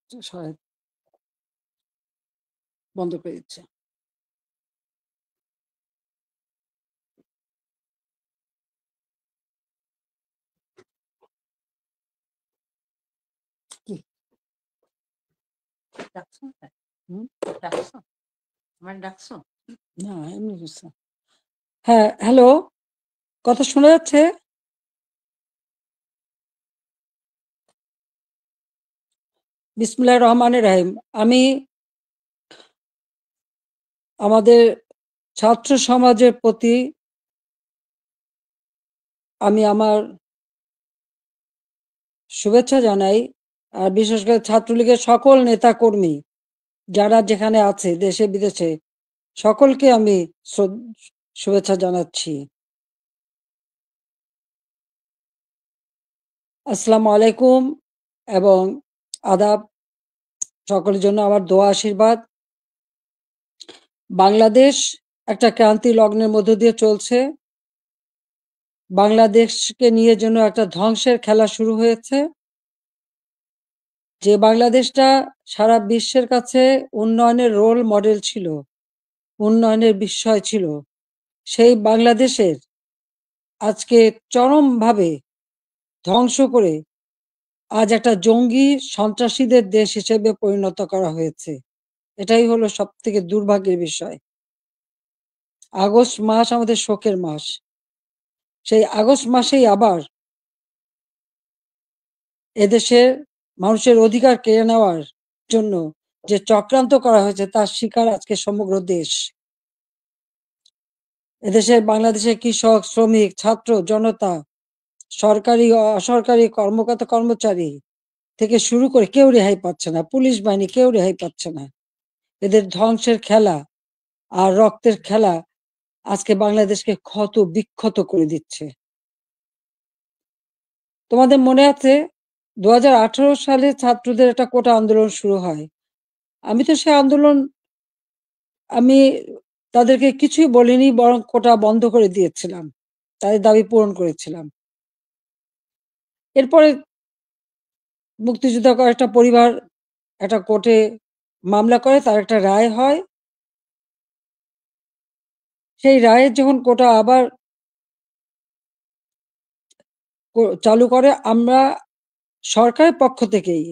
শায়দ বন্ধ করে দিচ্ছে। কি ডাকছো? ডাকছো? আমার ডাকছো? না, এমনি বলছে। হ্যাঁ, হ্যালো, কথা শোনা যাচ্ছে? বিসমিল্লাহির রহমানির রহিম। আমি আমাদের ছাত্র সমাজের প্রতি আমি আমার শুভেচ্ছা জানাই। আর বিশেষ করে ছাত্রলীগের সকল নেতাকর্মী যারা যেখানে আছে দেশে বিদেশে সকলকে আমি শুভেচ্ছা জানাচ্ছি। আসসালামু আলাইকুম এবং আদাব। সকলের জন্য আমার দোয়া আশীর্বাদ। বাংলাদেশ একটা ক্রান্তি লগ্নের মধ্য দিয়ে চলছে। বাংলাদেশকে নিয়ে যেন একটা ধ্বংসের খেলা শুরু হয়েছে। যে বাংলাদেশটা সারা বিশ্বের কাছে উন্নয়নের রোল মডেল ছিল, উন্নয়নের বিস্ময় ছিল, সেই বাংলাদেশের আজকে চরমভাবে ধ্বংস করে আজ একটা জঙ্গি সন্ত্রাসীদের দেশ হিসেবে পরিণত করা হয়েছে। এটাই হলো সবথেকে দুর্ভাগ্যের বিষয়। আগস্ট মাস আমাদের শোকের মাস। সেই আগস্ট মাসেই আবার এদেশের মানুষের অধিকার কেড়ে নেওয়ার জন্য যে চক্রান্ত করা হয়েছে তার শিকার আজকে সমগ্র দেশ। এদেশের বাংলাদেশের কৃষক, শ্রমিক, ছাত্র, জনতা, সরকারি অসরকারি কর্মকর্তা কর্মচারী থেকে শুরু করে কেউ রেহাই পাচ্ছে না। পুলিশ বাহিনী কেউ রেহাই পাচ্ছে না। এদের ধ্বংসের খেলা আর রক্তের খেলা আজকে বাংলাদেশকে ক্ষত বিক্ষত করে দিচ্ছে। তোমাদের মনে আছে ২০১৮ সালে ছাত্রদের একটা কোটা আন্দোলন শুরু হয়। আমি তো সে আন্দোলন আমি তাদেরকে কিছুই বলিনি, বরং কোটা বন্ধ করে দিয়েছিলাম। তাদের দাবি পূরণ করেছিলাম। এরপরে মুক্তিযোদ্ধা কয়েকটা পরিবার একটা কোর্টে মামলা করে, তার একটা রায় হয়। সেই রায়ের যখন কোটা আবার চালু করে, আমরা সরকারের পক্ষ থেকেই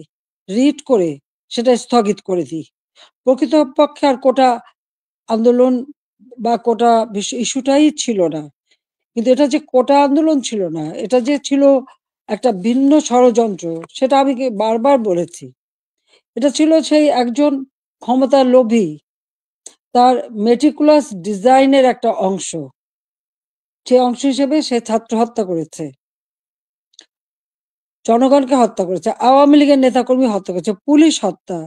রিট করে সেটা স্থগিত করে দিই। প্রকৃতপক্ষে আর কোটা আন্দোলন বা কোটা ইস্যুটাই ছিল না। কিন্তু এটা যে কোটা আন্দোলন ছিল না, এটা যে ছিল একটা ভিন্ন ষড়যন্ত্র, সেটা আমি বারবার বলেছি। এটা ছিল সেই একজন ক্ষমতার লোভী, তার মেটিকুলাস ডিজাইনের একটা অংশ। সেই অংশ হিসেবে সে ছাত্র হত্যা করেছে, জনগণকে হত্যা করেছে, আওয়ামী লীগের নেতাকর্মী হত্যা করেছে, পুলিশ হত্যা,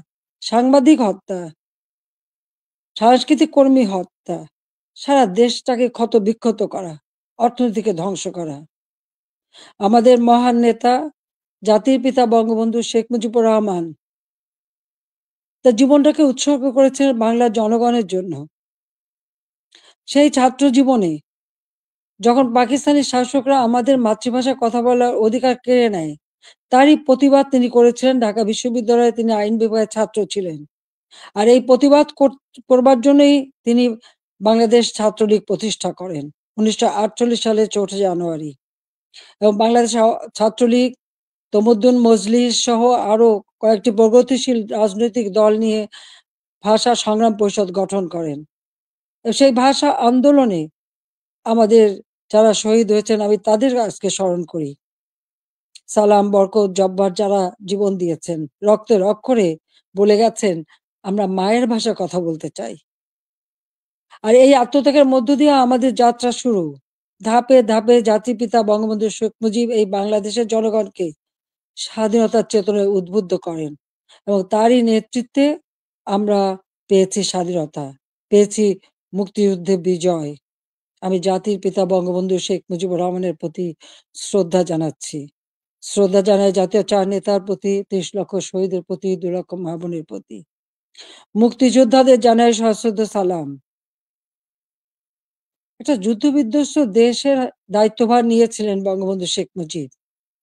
সাংবাদিক হত্যা, সাংস্কৃতিক কর্মী হত্যা, সারা দেশটাকে ক্ষত বিক্ষত করা, অর্থনীতিকে ধ্বংস করা। আমাদের মহান নেতা জাতির পিতা বঙ্গবন্ধু শেখ মুজিবুর রহমান তার জীবনটাকে উৎসর্গ করেছেন বাংলার জনগণের জন্য। সেই ছাত্র জীবনে যখন পাকিস্তানি শাসকরা আমাদের মাতৃভাষায় কথা বলার অধিকার কেড়ে নেয়, তারই প্রতিবাদ তিনি করেছিলেন। ঢাকা বিশ্ববিদ্যালয়ে তিনি আইন বিভাগের ছাত্র ছিলেন। আর এই প্রতিবাদ করবার জন্যই তিনি বাংলাদেশ ছাত্রলীগ প্রতিষ্ঠা করেন ১৯৪৮ সালের ৪ঠা জানুয়ারি। এবং বাংলাদেশ ছাত্রলীগ, তমুদ্দুন মজলিস সহ আরো কয়েকটি প্রগতিশীল রাজনৈতিক দল নিয়ে ভাষা সংগ্রাম পরিষদ গঠন করেন। সেই ভাষা আন্দোলনে আমাদের যারা শহীদ হয়েছেন, আমি তাদের আজকে স্মরণ করি। সালাম, বরকত, জব্বার যারা জীবন দিয়েছেন, রক্তের অক্ষরে বলে গেছেন, আমরা মায়ের ভাষায় কথা বলতে চাই। আর এই আত্মত্যাগের মধ্য দিয়ে আমাদের যাত্রা শুরু। ধাপে ধাপে জাতির পিতা বঙ্গবন্ধু শেখ মুজিব এই বাংলাদেশের জনগণকে স্বাধীনতার চেতনায় উদ্বুদ্ধ করেন, এবং তারই নেতৃত্বে আমরা পেয়েছি স্বাধীনতা, পেয়েছি মুক্তিযুদ্ধে বিজয়। আমি জাতির পিতা বঙ্গবন্ধু শেখ মুজিবুর রহমানের প্রতি শ্রদ্ধা জানাচ্ছি। শ্রদ্ধা জানাই জাতীয় চার নেতার প্রতি, ৩০ লক্ষ শহীদের প্রতি, ২ লক্ষ মা বোনের প্রতি। মুক্তিযোদ্ধাদের জানাই সশ্রদ্ধ সালাম। একটা যুদ্ধ-বিধ্বস্ত দেশের দায়িত্বভার নিয়েছিলেন বঙ্গবন্ধু শেখ মুজিব।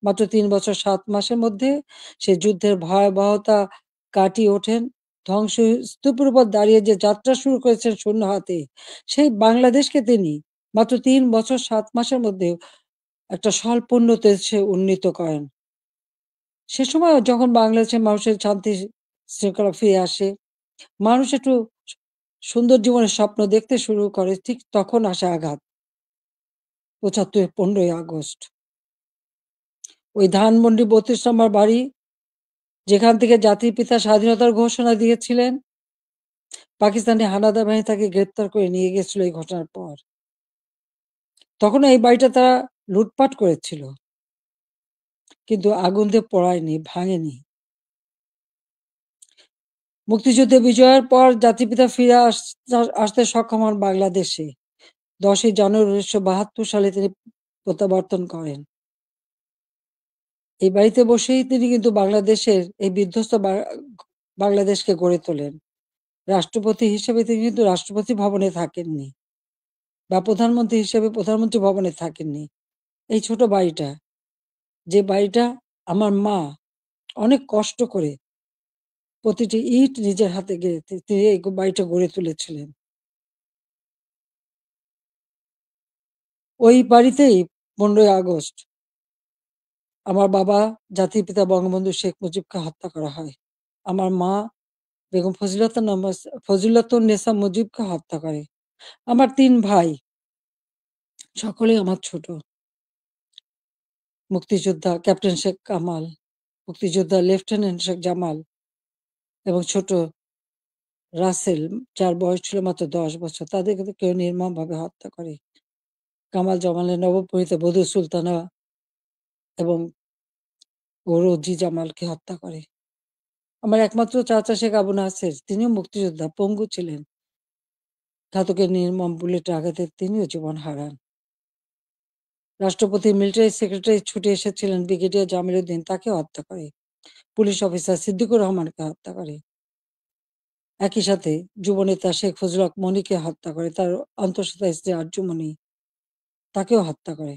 মাত্র ৩ বছর ৭ মাসের মধ্যে সে যুদ্ধের ভয়াবহতা কাটিয়ে ওঠেন। ধ্বংসস্তূপের উপর দাঁড়িয়ে যে যাত্রা শুরু করেছেন শূন্য হাতে, সেই বাংলাদেশকে তিনি মাত্র ৩ বছর ৭ মাসের মধ্যে একটা স্বল্পোন্নত দেশে উন্নীত করেন। সে সময় যখন বাংলাদেশের মানুষের শান্তি শৃঙ্খলা ফিরে আসে, মানুষ একটু সুন্দর জীবনের স্বপ্ন দেখতে শুরু করে, ঠিক তখন আসে আঘাত। ৭৫ ১৫ই আগস্ট। ওই ধানমন্ডি ৩২ নম্বর বাড়ি, যেখান থেকে জাতির পিতা স্বাধীনতার ঘোষণা দিয়েছিলেন, পাকিস্তানি হানাদার বাহিনী তাকে গ্রেপ্তার করে নিয়ে গেছিল এই ঘটনার পর। তখন এই বাড়িটা তারা লুটপাট করেছিল, কিন্তু আগুন দিয়ে পোড়ায়নি, ভাঙেনি। মুক্তিযুদ্ধে বিজয়ের পর জাতির পিতা ফিরে আসতে সক্ষম হন বাংলাদেশে। ১০ই জানুয়ারি ১৯৭২ সালে তিনি প্রত্যাবর্তন করেন। এই বাড়িতে বসেই তিনি কিন্তু বাংলাদেশের এই বিধ্বস্ত বাংলাদেশকে গড়ে তোলেন। রাষ্ট্রপতি হিসেবে তিনি কিন্তু রাষ্ট্রপতি ভবনে থাকেননি, বা প্রধানমন্ত্রী হিসেবে প্রধানমন্ত্রী ভবনে থাকেননি। এই ছোট বাড়িটা, যে বাড়িটা আমার মা অনেক কষ্ট করে প্রতিটি ইট নিজের হাতে গেড়ে তিনি এই বাড়িটা গড়ে তুলেছিলেন। ওই বাড়িতেই ১৫ই আগস্ট আমার বাবা জাতির পিতা বঙ্গবন্ধু শেখ মুজিবকে হত্যা করা হয়। আমার মা বেগম ফজিলাতুন্নেছা মুজিবকে হত্যা করে। আমার ৩ ভাই, সকলেই আমার ছোট। মুক্তিযোদ্ধা ক্যাপ্টেন শেখ কামাল, মুক্তিযোদ্ধা লেফটেন্যান্ট শেখ জামাল এবং ছোট রাসেল, যার বয়স ছিল মাত্র ১০ বছর। তাদেরকে কিন্তু কেউ নির্মমভাবে হত্যা করে। কামাল জামালের নবপরিণীতা বধূ সুলতানা এবং রোজি জামালকে হত্যা করে। আমার একমাত্র চাচা শেখ আবু নাসের, তিনিও মুক্তিযোদ্ধা, পঙ্গু ছিলেন। ঘাতকের নির্মম বুলেটের আঘাতে তিনিও জীবন হারান। রাষ্ট্রপতির মিলিটারি সেক্রেটারি ছুটে এসেছিলেন ব্রিগেডিয়ার জামিল উদ্দিন, তাকেও হত্যা করে। পুলিশ অফিসার সিদ্দিকুর রহমানকে হত্যা করে। একই সাথে যুবনেতা শেখ ফজলুল হক মনিকে হত্যা করে। তার অন্তঃসত্ত্বা স্ত্রী আরজুমনি, তাকেও হত্যা করে।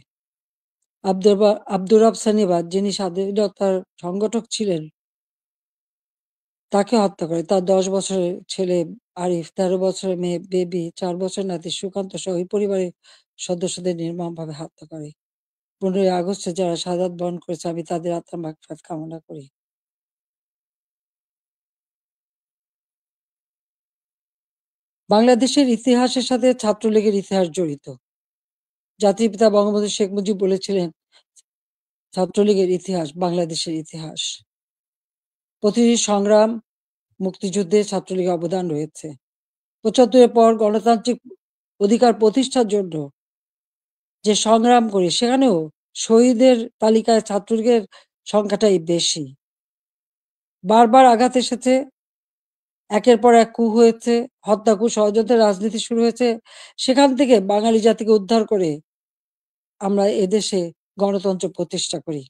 আব্দুর রব সানিবাদ, যিনি স্বাধীনতার সংগঠক ছিলেন, তাকে হত্যা করে। তার ১০ বছরের ছেলে আরিফ, ১৩ বছরের মেয়ে বেবি, ৪ বছরের নাতি সুকান্ত সহ ওই পরিবারের সদস্যদের নির্মমভাবে হত্যা করে। ১৫ই আগস্টে যারা শাহাদাত বরণ করেছে, আমি তাদের আত্মার মাগফিরাত কামনা করি। বাংলাদেশের ইতিহাসের সাথে ছাত্রলীগের ইতিহাস জড়িত। জাতির পিতা বঙ্গবন্ধু শেখ মুজিব বলেছিলেন, ছাত্রলীগের ইতিহাস বাংলাদেশের ইতিহাস। প্রতিটি সংগ্রাম, মুক্তিযুদ্ধে ছাত্রলীগের অবদান রয়েছে। ৭৫ পর গণতান্ত্রিক অধিকার প্রতিষ্ঠার জন্য যে সংগ্রাম করি, সেখানেও শহীদের তালিকায় ছাত্রলীগের সংখ্যাটাই বেশি। বারবার আঘাত এসেছে, একের পর এক কূ হয়েছে, হত্যা, কূ, ষড়যন্ত্রের রাজনীতি শুরু হয়েছে। সেখান থেকে বাঙালি জাতিকে উদ্ধার করে আমরা এদেশে গণতন্ত্র প্রতিষ্ঠা করি।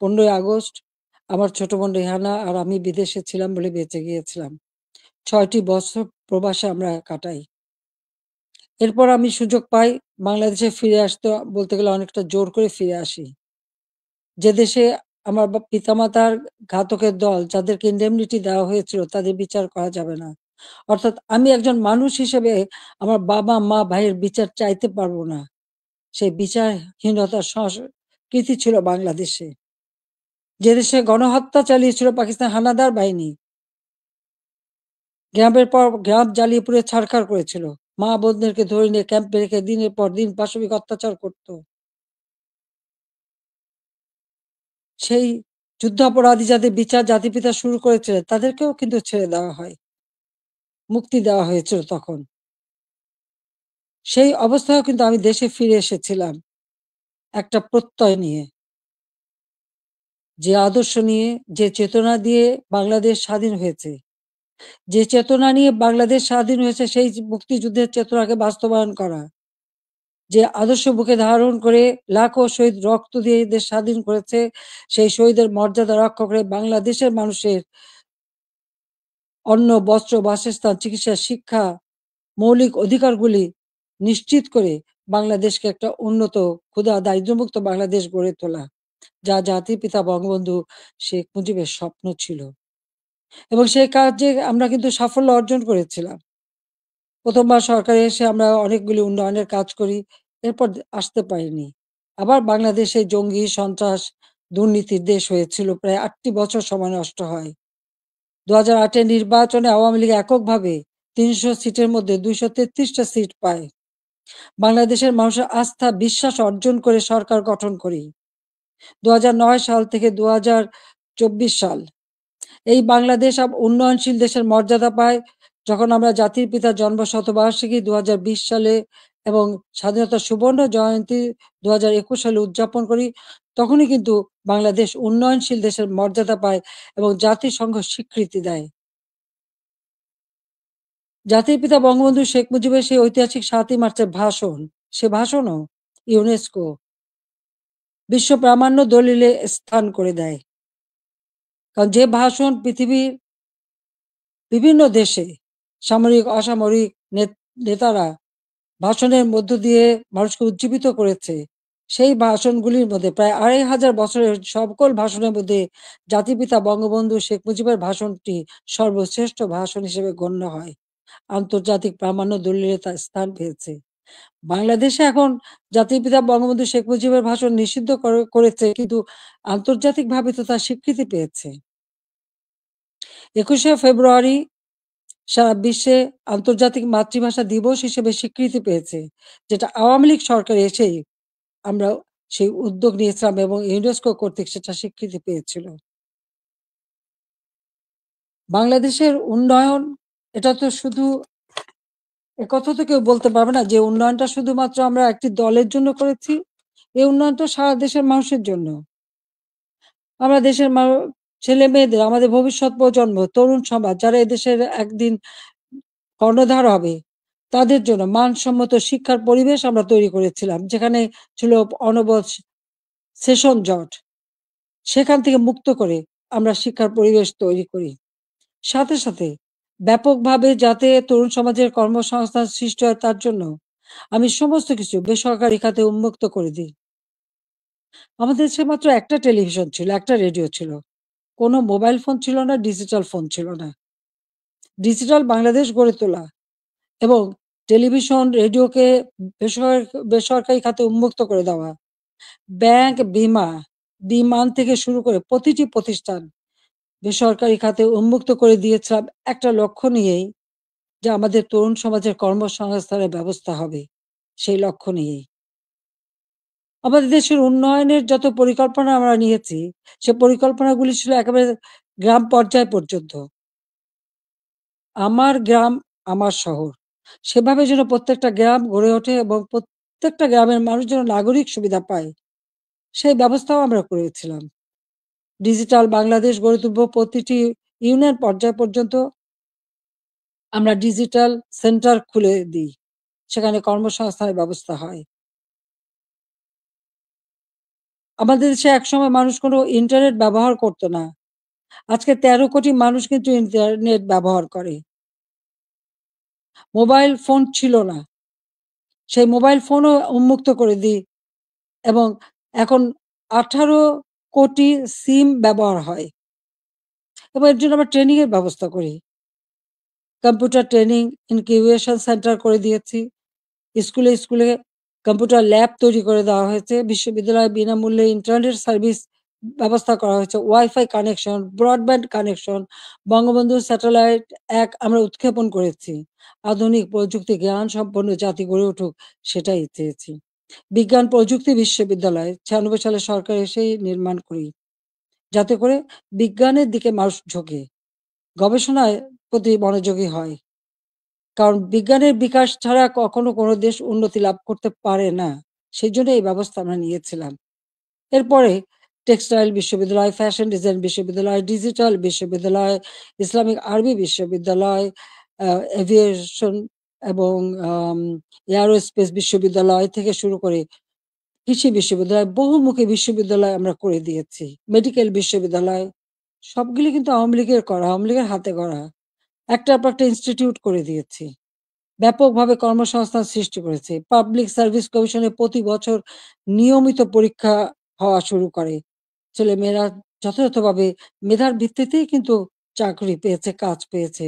১৫ই আগস্ট আমার ছোট বোন রেহানা আর আমি বিদেশে ছিলাম বলে বেঁচে গিয়েছিলাম। ৬টি বছর প্রবাসে আমরা কাটাই। এরপর আমি সুযোগ পাই বাংলাদেশে ফিরে আসতে, বলতে গেলে অনেকটা জোর করে ফিরে আসি। যে দেশে আমার পিতামাতার ঘাতকের দল, যাদেরকে ইন্ডেমনিটি দেওয়া হয়েছিল, তাদের বিচার করা যাবে না। অর্থাৎ আমি একজন মানুষ হিসেবে আমার বাবা, মা, ভাইয়ের বিচার চাইতে পারবো না। সেই বিচারহীনতার সংস্কৃতি ছিল বাংলাদেশে। যে দেশে গণহত্যা চালিয়েছিল পাকিস্তান হানাদার বাহিনী, গ্রামের পর গ্রাম জ্বালিয়ে পুড়ে ছারখার করেছিল। মা বোনদেরকে ধরে নিয়ে ক্যাম্পে রেখে দিনের পর দিন পাশবিক অত্যাচার করত। সেই যুদ্ধাপরাধী যাদের বিচার জাতিপিতা শুরু করেছিলেন, তাদেরকেও কিন্তু ছেড়ে দেওয়া হয়, মুক্তি দেওয়া হয়েছিল তখন। সেই অবস্থায়ও কিন্তু আমি দেশে ফিরে এসেছিলাম একটা প্রত্যয় নিয়ে, যে আদর্শ নিয়ে, যে চেতনা দিয়ে বাংলাদেশ স্বাধীন হয়েছে। যে চেতনা নিয়ে বাংলাদেশ স্বাধীন হয়েছে, সেই মুক্তিযুদ্ধের চেতনাকে বাস্তবায়ন করা। যে আদর্শ বুকে ধারণ করে লাখো শহীদ রক্ত দিয়ে দেশ স্বাধীন করেছে, সেই শহীদের মর্যাদা রক্ষা করে বাংলাদেশের মানুষের অন্ন, বস্ত্র, বাসস্থান, চিকিৎসা, শিক্ষা, মৌলিক অধিকারগুলি নিশ্চিত করে বাংলাদেশকে একটা উন্নত, ক্ষুধা দারিদ্র্যমুক্ত বাংলাদেশ গড়ে তোলা, যা জাতির পিতা বঙ্গবন্ধু শেখ মুজিবের স্বপ্ন ছিল। এবং সেই কাজে আমরা কিন্তু সাফল্য অর্জন করেছিলাম। প্রথমবার সরকারে এসে আমরা অনেকগুলি উন্নয়নের কাজ করি, এরপর আসতে পারিনি। আবার বাংলাদেশে জঙ্গি, সন্ত্রাস, দুর্নীতির দেশ হয়েছিল, প্রায় ৮টি বছর সময় নষ্ট হয়। ২০০৮-এর নির্বাচনে আওয়ামী লীগ এককভাবে ৩০০ সিটের মধ্যে ২৩৩টা সিট পায়। বাংলাদেশের মানুষের আস্থা, বিশ্বাস অর্জন করে সরকার গঠন করি। ২০০৯ সাল থেকে ২০২৪ সাল এই বাংলাদেশ উন্নয়নশীল দেশের মর্যাদা পায়। যখন আমরা জাতির পিতার জন্মশতবার্ষিকী ২০২০ সালে এবং স্বাধীনতার সুবর্ণ জয়ন্তী ২০২১ সালে উদযাপন করি, তখনই কিন্তু বাংলাদেশ উন্নয়নশীল দেশের মর্যাদা পায় এবং জাতিসংঘ স্বীকৃতি দেয়। জাতির পিতা বঙ্গবন্ধু শেখ মুজিবের সেই ঐতিহাসিক ৭ই মার্চের ভাষণ, সে ভাষণও ইউনেস্কো বিশ্ব প্রামাণ্য দলিলে স্থান করে দেয়। কারণ যে ভাষণ পৃথিবীর বিভিন্ন দেশে সামরিক, অসামরিক নেতারা ভাষণের মধ্য দিয়ে মানুষকে উজ্জীবিত করেছে, সেই ভাষণগুলির মধ্যে প্রায় ২৫০০ বছরের সকল ভাষণের মধ্যে জাতিপিতা বঙ্গবন্ধু শেখ মুজিবের ভাষণটি সর্বশ্রেষ্ঠ ভাষণ হিসেবে গণ্য হয়। আন্তর্জাতিক প্রামাণ্য দলিলে তার স্থান পেয়েছে। বাংলাদেশে এখন জাতির পিতা বঙ্গবন্ধু শেখ মুজিবের ভাষণ নিষিদ্ধ করেছে, কিন্তু আন্তর্জাতিকভাবে তো তার স্বীকৃতি পেয়েছে। ২১শে ফেব্রুয়ারি সারা বিশ্বে আন্তর্জাতিক মাতৃভাষা দিবস হিসেবে স্বীকৃতি পেয়েছে, যেটা আওয়ামী লীগ সরকার এসেই আমরা সেই উদ্যোগ নিয়েছিলাম এবং ইউনেস্কো কর্তৃক সেটা স্বীকৃতি পেয়েছিল। বাংলাদেশের উন্নয়ন, এটা তো শুধু, একথা তো কেউ বলতে পারবে না যে উন্নয়নটা শুধুমাত্র আমরা একটি দলের জন্য করেছি। এই উন্নয়নটা সারা দেশের মানুষের জন্য। আমরা দেশের ছেলে মেয়েদের, আমাদের ভবিষ্যৎ প্রজন্ম, তরুণ সমাজ, যারা এদেশের একদিন কর্ণধার হবে, তাদের জন্য মানসম্মত শিক্ষার পরিবেশ আমরা তৈরি করেছিলাম, যেখানে ছিল অনবরত সেশন জট। সেখান থেকে মুক্ত করে আমরা শিক্ষার পরিবেশ তৈরি করি। সাথে, সাথে ব্যাপকভাবে যাতে তরুণ সমাজের কর্মসংস্থান সৃষ্টি হয় তার জন্য আমি সমস্ত কিছু বেসরকারি খাতে উন্মুক্ত করে দিই। আমাদের দেশে মাত্র একটা টেলিভিশন ছিল, একটা রেডিও ছিল। কোনো মোবাইল ফোন ছিল না, ডিজিটাল ফোন ছিল না। ডিজিটাল বাংলাদেশ গড়ে তোলা এবং টেলিভিশন, রেডিওকে বেসরকারি খাতে উন্মুক্ত করে দেওয়া। ব্যাংক, বিমান থেকে শুরু করে প্রতিটি প্রতিষ্ঠান বেসরকারি খাতে উন্মুক্ত করে দিয়েছিলাম একটা লক্ষ্য নিয়েই, যে আমাদের তরুণ সমাজের কর্মসংস্থানের ব্যবস্থা হবে, সেই লক্ষ্য নিয়েই। আমাদের দেশের উন্নয়নের যত পরিকল্পনা আমরা নিয়েছি, সে পরিকল্পনাগুলি ছিল একেবারে গ্রাম পর্যায় পর্যন্ত। আমার গ্রাম, আমার শহর। সেভাবে যেন প্রত্যেকটা গ্রাম গড়ে ওঠে এবং প্রত্যেকটা গ্রামের মানুষ যেন নাগরিক সুবিধা পায়, সেই ব্যবস্থাও আমরা করেছিলাম। ডিজিটাল বাংলাদেশ গড়ে তুলব, প্রতিটি ইউনিয়ন পর্যায় পর্যন্ত আমরা ডিজিটাল সেন্টার খুলে দিই। সেখানে কর্মসংস্থানের ব্যবস্থা হয়। আমাদের দেশে একসময় মানুষ কোনো ইন্টারনেট ব্যবহার করত না। আজকে ১৩ কোটি মানুষ কিন্তু ইন্টারনেট ব্যবহার করে। মোবাইল ফোন ছিল না। সেই মোবাইল ফোনও উন্মুক্ত করে দিই এবং এখন ১৮ কোটি সিম ব্যবহার হয় এবং এর জন্য আমরা ট্রেনিং এর ব্যবস্থা করি। কম্পিউটার ট্রেনিং ইনকিউবেশন সেন্টার করে দিয়েছি। স্কুলে কম্পিউটার ল্যাব তৈরি করে দেওয়া হয়েছে। বিশ্ববিদ্যালয়ে বিনামূল্যে ইন্টারনেট সার্ভিস ব্যবস্থা করা হয়েছে। Wifi connection, broadband connection, Bangabandhu satellite ১ আমরা উৎক্ষেপণ করেছি। আধুনিক প্রযুক্তি জ্ঞান সম্পন্ন জাতি গড়ে উঠুক, সেটাই চেয়েছি। বিজ্ঞান প্রযুক্তি বিশ্ববিদ্যালয় ৯৬ সালে সরকার এসেই নির্মাণ করি। যাতে করে বিজ্ঞানের দিকে মানুষ ঝোঁকে, গবেষণায় প্রতি মনোযোগী হয়। কারণ বিজ্ঞানের বিকাশ ছাড়া কখনো কোনো দেশ উন্নতি লাভ করতে পারে না। সেজন্য এই ব্যবস্থা আমরা নিয়েছিলাম। এরপরে টেক্সটাইল বিশ্ববিদ্যালয়, ফ্যাশন ডিজাইন বিশ্ববিদ্যালয়, ডিজিটাল বিশ্ববিদ্যালয়, ইসলামিক আরবি বিশ্ববিদ্যালয়, আ এভিয়েশন এবং আম এয়ারোস্পেস বিশ্ববিদ্যালয় থেকে শুরু করে কৃষি বিশ্ববিদ্যালয়, বহুমুখী বিশ্ববিদ্যালয় আমরা করে দিয়েছি। মেডিকেল বিশ্ববিদ্যালয়, সবগুলি কিন্তু আওয়ামী লীগের করা, আওয়ামী লীগের হাতে গড়া। একটার পর একটা ইনস্টিটিউট করে দিয়েছি। ব্যাপকভাবে কর্মসংস্থান সৃষ্টি করেছে। পাবলিক সার্ভিস কমিশনে প্রতি বছর নিয়মিত পরীক্ষা হওয়া শুরু করে। ছেলেমেয়েরা যথাযথভাবে মেধার ভিত্তিতেই কিন্তু চাকরি পেয়েছে, কাজ পেয়েছে।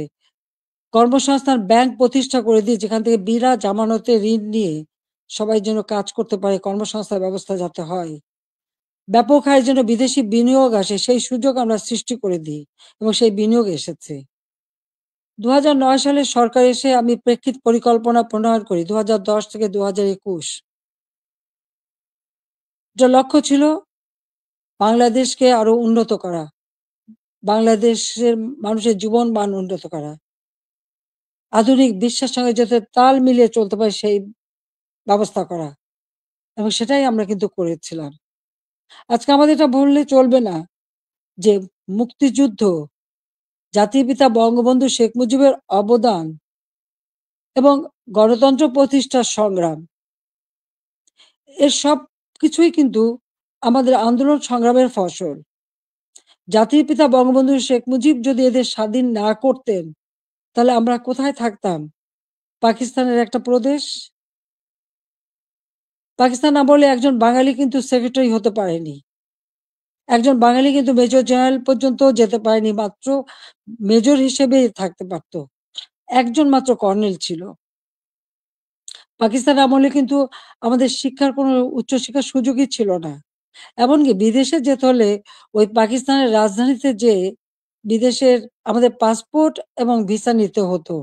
কর্মসংস্থান ব্যাংক প্রতিষ্ঠা করে দিয়ে যেখান থেকে বিনা জামানতে ঋণ নিয়ে সবাই যেন কাজ করতে পারে, কর্মসংস্থান ব্যবস্থা যাতে হয়। ব্যাপক হারে যেন বিদেশি বিনিয়োগ আসে, সেই সুযোগ আমরা সৃষ্টি করে দিই এবং সেই বিনিয়োগ এসেছে। ২০০৯ সালে সরকার এসে আমি প্রেক্ষিত পরিকল্পনা প্রণয়ন করি ২০১০ থেকে ২০২১। যার লক্ষ্য ছিল বাংলাদেশকে আরো উন্নত করা, বাংলাদেশের মানুষের জীবন মান উন্নত করা, আধুনিক বিশ্বের সঙ্গে যাতে তাল মিলিয়ে চলতে পারে সেই ব্যবস্থা করা এবং সেটাই আমরা কিন্তু করেছিলাম। আজকে আমাদের এটা বললে চলবে না যে মুক্তিযুদ্ধ, জাতির পিতা বঙ্গবন্ধু শেখ মুজিবের অবদান এবং গণতন্ত্র প্রতিষ্ঠার সংগ্রাম, এর সবকিছুই কিন্তু আমাদের আন্দোলন সংগ্রামের ফসল। জাতির পিতা বঙ্গবন্ধু শেখ মুজিব যদি এদের স্বাধীন না করতেন, তাহলে আমরা কোথায় থাকতাম? পাকিস্তানের একটা প্রদেশ। পাকিস্তান আমলে একজন বাঙালি কিন্তু সেক্রেটারি হতে পারেনি। একজন বাঙালি কিন্তু মেজর জেনারেল পর্যন্ত যেতে পারেনি, মাত্র মেজর হিসেবেই থাকতে পারত। একজন মাত্র কর্নেল ছিল। পাকিস্তান আমলে কিন্তু আমাদের শিক্ষার কোনো উচ্চশিক্ষার সুযোগই ছিল না। এমনকি বিদেশে যেতে হলে ওই পাকিস্তানের রাজধানীতে যেয়ে বিদেশের আমাদের পাসপোর্ট এবং ভিসা নিতে হতো।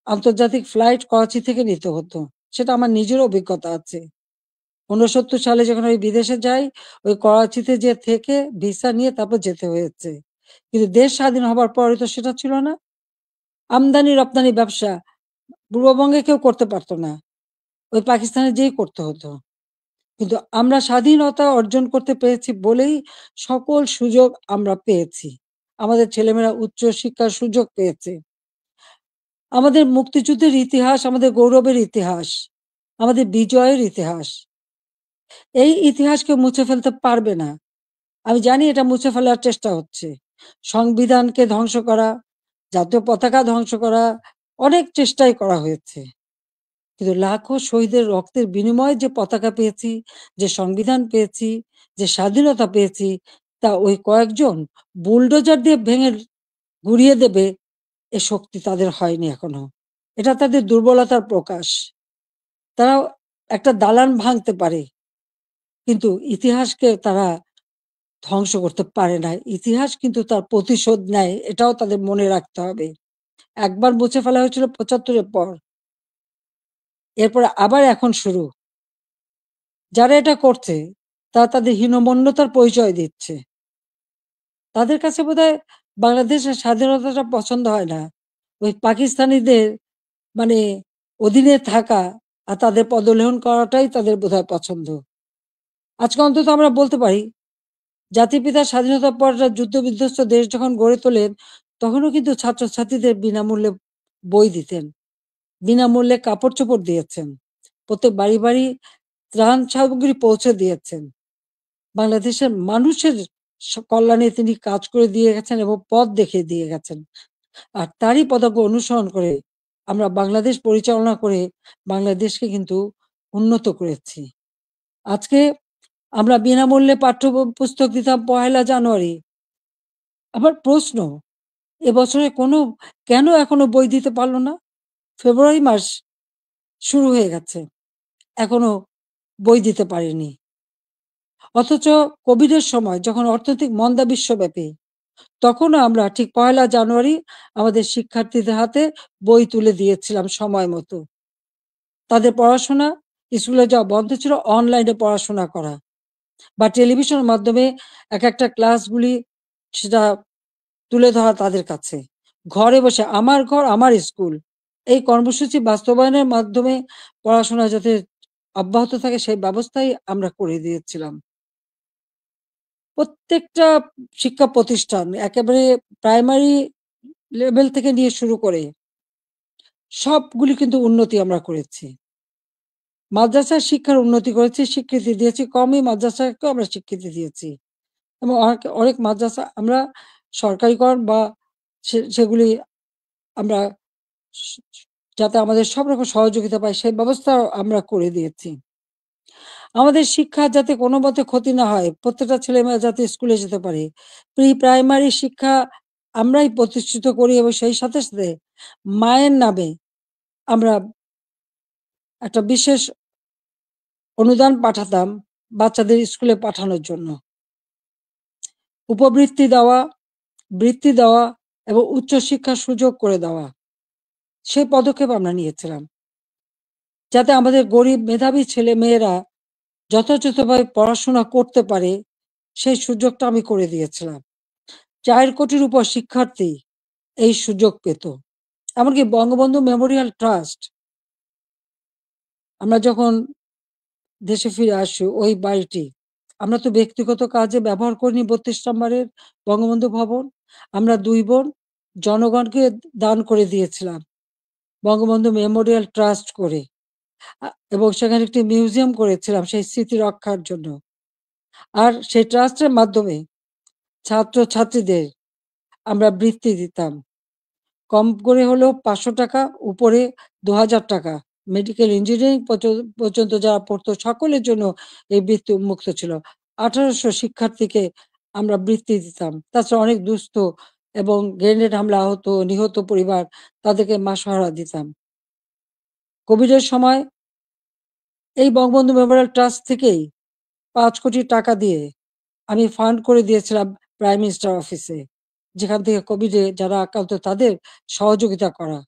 আন্তর্জাতিক ফ্লাইট করাচি থেকে নিতে হতো। সেটা আমার নিজের অভিজ্ঞতা আছে। ৬৯ সালে যখন আমি বিদেশে যাই, ওই করাচিতে যেয়ে থেকে ভিসা নিয়ে তারপর যেতে হয়েছে। কিন্তু দেশ স্বাধীন হবার পরে তো সেটা ছিল না। আমদানি-রপ্তানি ব্যবসা পূর্ববঙ্গে কেউ করতে পারত না। ওই পাকিস্তানে যেয়েই করতে হতো। কিন্তু আমরা স্বাধীনতা অর্জন করতে পেরেছি বলেই সকল সুযোগ আমরা পেয়েছি। আমাদের ছেলেমেয়েরা উচ্চ শিক্ষার সুযোগ পেয়েছে। আমাদের মুক্তিযুদ্ধের ইতিহাস, আমাদের গৌরবের ইতিহাস, আমাদের বিজয়ের ইতিহাস। এই ইতিহাস কেউ মুছে ফেলতে পারবে না। আমি জানি এটা মুছে ফেলার চেষ্টা হচ্ছে। সংবিধানকে ধ্বংস করা, জাতীয় পতাকা ধ্বংস করা, অনেক চেষ্টাই করা হয়েছে। কিন্তু লাখো শহীদের রক্তের বিনিময়ে যে পতাকা পেয়েছি, যে সংবিধান পেয়েছি, যে স্বাধীনতা পেয়েছি, তা ওই কয়েকজন বুলডোজার দিয়ে ভেঙে গুঁড়িয়ে দেবে এ শক্তি তাদের হয়নি এখনো। এটা তাদের দুর্বলতার প্রকাশ। তারা একটা দালান ভাঙতে পারে, কিন্তু ইতিহাসকে তারা ধ্বংস করতে পারে না। ইতিহাস কিন্তু তার প্রতিশোধ নেয়, এটাও তাদের মনে রাখতে হবে। একবার মুছে ফেলা হয়েছিল ৭৫ এর পর। এরপরে আবার এখন শুরু। যারা এটা করছে তারা তাদের হীনমন্যতার পরিচয় দিচ্ছে। তাদের কাছে বোধহয় বাংলাদেশের স্বাধীনতাটা পছন্দ হয় না। ওই পাকিস্তানিদের মানে অধীনে থাকা আর তাদের পদলেহন করাটাই তাদের বোধহয় পছন্দ। আজকে অন্তত আমরা বলতে পারি, জাতির পিতা স্বাধীনতার পর যুদ্ধ বিধ্বস্ত দেশ যখন গড়ে তোলেন, তখনও কিন্তু ছাত্রছাত্রীদের বিনামূল্যে বই দিতেন, বিনামূল্যে কাপড়-চোপড় দিয়েছেন। প্রত্যেক বাড়ি, বাড়ি ত্রাণ সামগ্রী পৌঁছে দিয়েছেন। বাংলাদেশের মানুষের কল্যাণে তিনি কাজ করে দিয়ে গেছেন এবং পথ দেখিয়ে দিয়ে গেছেন। আর তারই পদাঙ্ক অনুসরণ করে আমরা বাংলাদেশ পরিচালনা করে বাংলাদেশকে কিন্তু উন্নত করেছি। আজকে আমরা বিনামূল্যে পুস্তক দিতাম ১লা জানুয়ারি। আমার প্রশ্ন, এবছরে কেন এখনো বই দিতে পারল না? ফেব্রুয়ারি মাস শুরু হয়ে গেছে, এখনো বই দিতে পারেনি। অথচ কোভিডের সময় যখন অর্থনৈতিক মন্দা বিশ্বব্যাপী, তখনও আমরা ঠিক ১লা জানুয়ারি আমাদের শিক্ষার্থীদের হাতে বই তুলে দিয়েছিলাম সময় মতো। তাদের পড়াশোনা, স্কুলে যাওয়া বন্ধ ছিল, অনলাইনে পড়াশোনা করা বা টেলিভিশনের মাধ্যমে একটা ক্লাসগুলি সেটা তুলে ধরা তাদের কাছে। ঘরে বসে আমার ঘর আমার স্কুল, এই কর্মসূচি বাস্তবায়নের মাধ্যমে পড়াশোনা যাতে অব্যাহত থাকে সেই ব্যবস্থাই আমরা করে দিয়েছিলাম। প্রত্যেকটা শিক্ষা প্রতিষ্ঠান একেবারে প্রাইমারি লেভেল থেকে নিয়ে শুরু করে সবগুলি কিন্তু উন্নতি আমরা করেছি। মাদ্রাসার শিক্ষার উন্নতি করেছি, স্বীকৃতি দিয়েছি। কমই মাদ্রাসাকেও আমরা স্বীকৃতি দিয়েছি এবং অনেক মাদ্রাসা আমরা সরকারিকরণ বা সেগুলি আমরা স যাতে আমাদের সব রকম সহযোগিতা পায় সেই ব্যবস্থাও আমরা করে দিয়েছি। আমাদের শিক্ষার যাতে কোনোমতে ক্ষতি না হয়, প্রত্যেকটা ছেলেমেয়ে যাতে স্কুলে যেতে পারে। প্রাইমারি শিক্ষা আমরাই প্রতিষ্ঠিত করি এবং সেই সাথে, সাথে মায়ের নামে আমরা একটা বিশেষ অনুদান পাঠাতাম বাচ্চাদের স্কুলে পাঠানোর জন্য। উপবৃত্তি দেওয়া, বৃত্তি দেওয়া এবং উচ্চশিক্ষার সুযোগ করে দেওয়া। সেই পদক্ষেপ আমরা নিয়েছিলাম। যাতে আমাদের গরিব মেধাবী ছেলেমেয়েরা যথাযথভাবে পড়াশোনা করতে পারে, সেই সুযোগটা আমি করে দিয়েছিলাম। ৪ কোটির উপর শিক্ষার্থী এই সুযোগ পেত। এমনকি বঙ্গবন্ধু মেমোরিয়াল ট্রাস্ট, আমরা যখন দেশে ফিরে আসি ওই বাড়িটি আমরা তো ব্যক্তিগত কাজে ব্যবহার করিনি। ৩২ নম্বরের বঙ্গবন্ধু ভবন আমরা ২ বোন জনগণকে দান করে দিয়েছিলাম বঙ্গবন্ধু মেমোরিয়াল ট্রাস্ট করে। এবং সেখানে একটি মিউজিয়াম করেছিলাম সেই স্মৃতি রক্ষার জন্য। আর সেই ট্রাস্টের মাধ্যমে ছাত্রছাত্রীদের আমরা বৃত্তি দিতাম। কম করে হলেও ৫০০ টাকা, উপরে ২,০০০ টাকা। মেডিকেল ইঞ্জিনিয়ারিং পর্যন্ত যারা পড়তো সকলের জন্য এই বৃত্তি উন্মুক্ত ছিল। ১৮০০ শিক্ষার্থীকে আমরা বৃত্তি দিতাম। তাছাড়া অনেক দুস্থ এবং গ্রেনেড হামলা আহত, নিহত পরিবার তাদেরকে মাসোহারা দিতাম। কোভিডের সময় এই বঙ্গবন্ধু মেমোরিয়াল ট্রাস্ট থেকেই ৫ কোটি টাকা দিয়ে আমি ফান্ড করে দিয়েছিলাম প্রাইম মিনিস্টার অফিসে। যেখান থেকে কোভিডে যারা আক্রান্ত তাদের সহযোগিতা করা।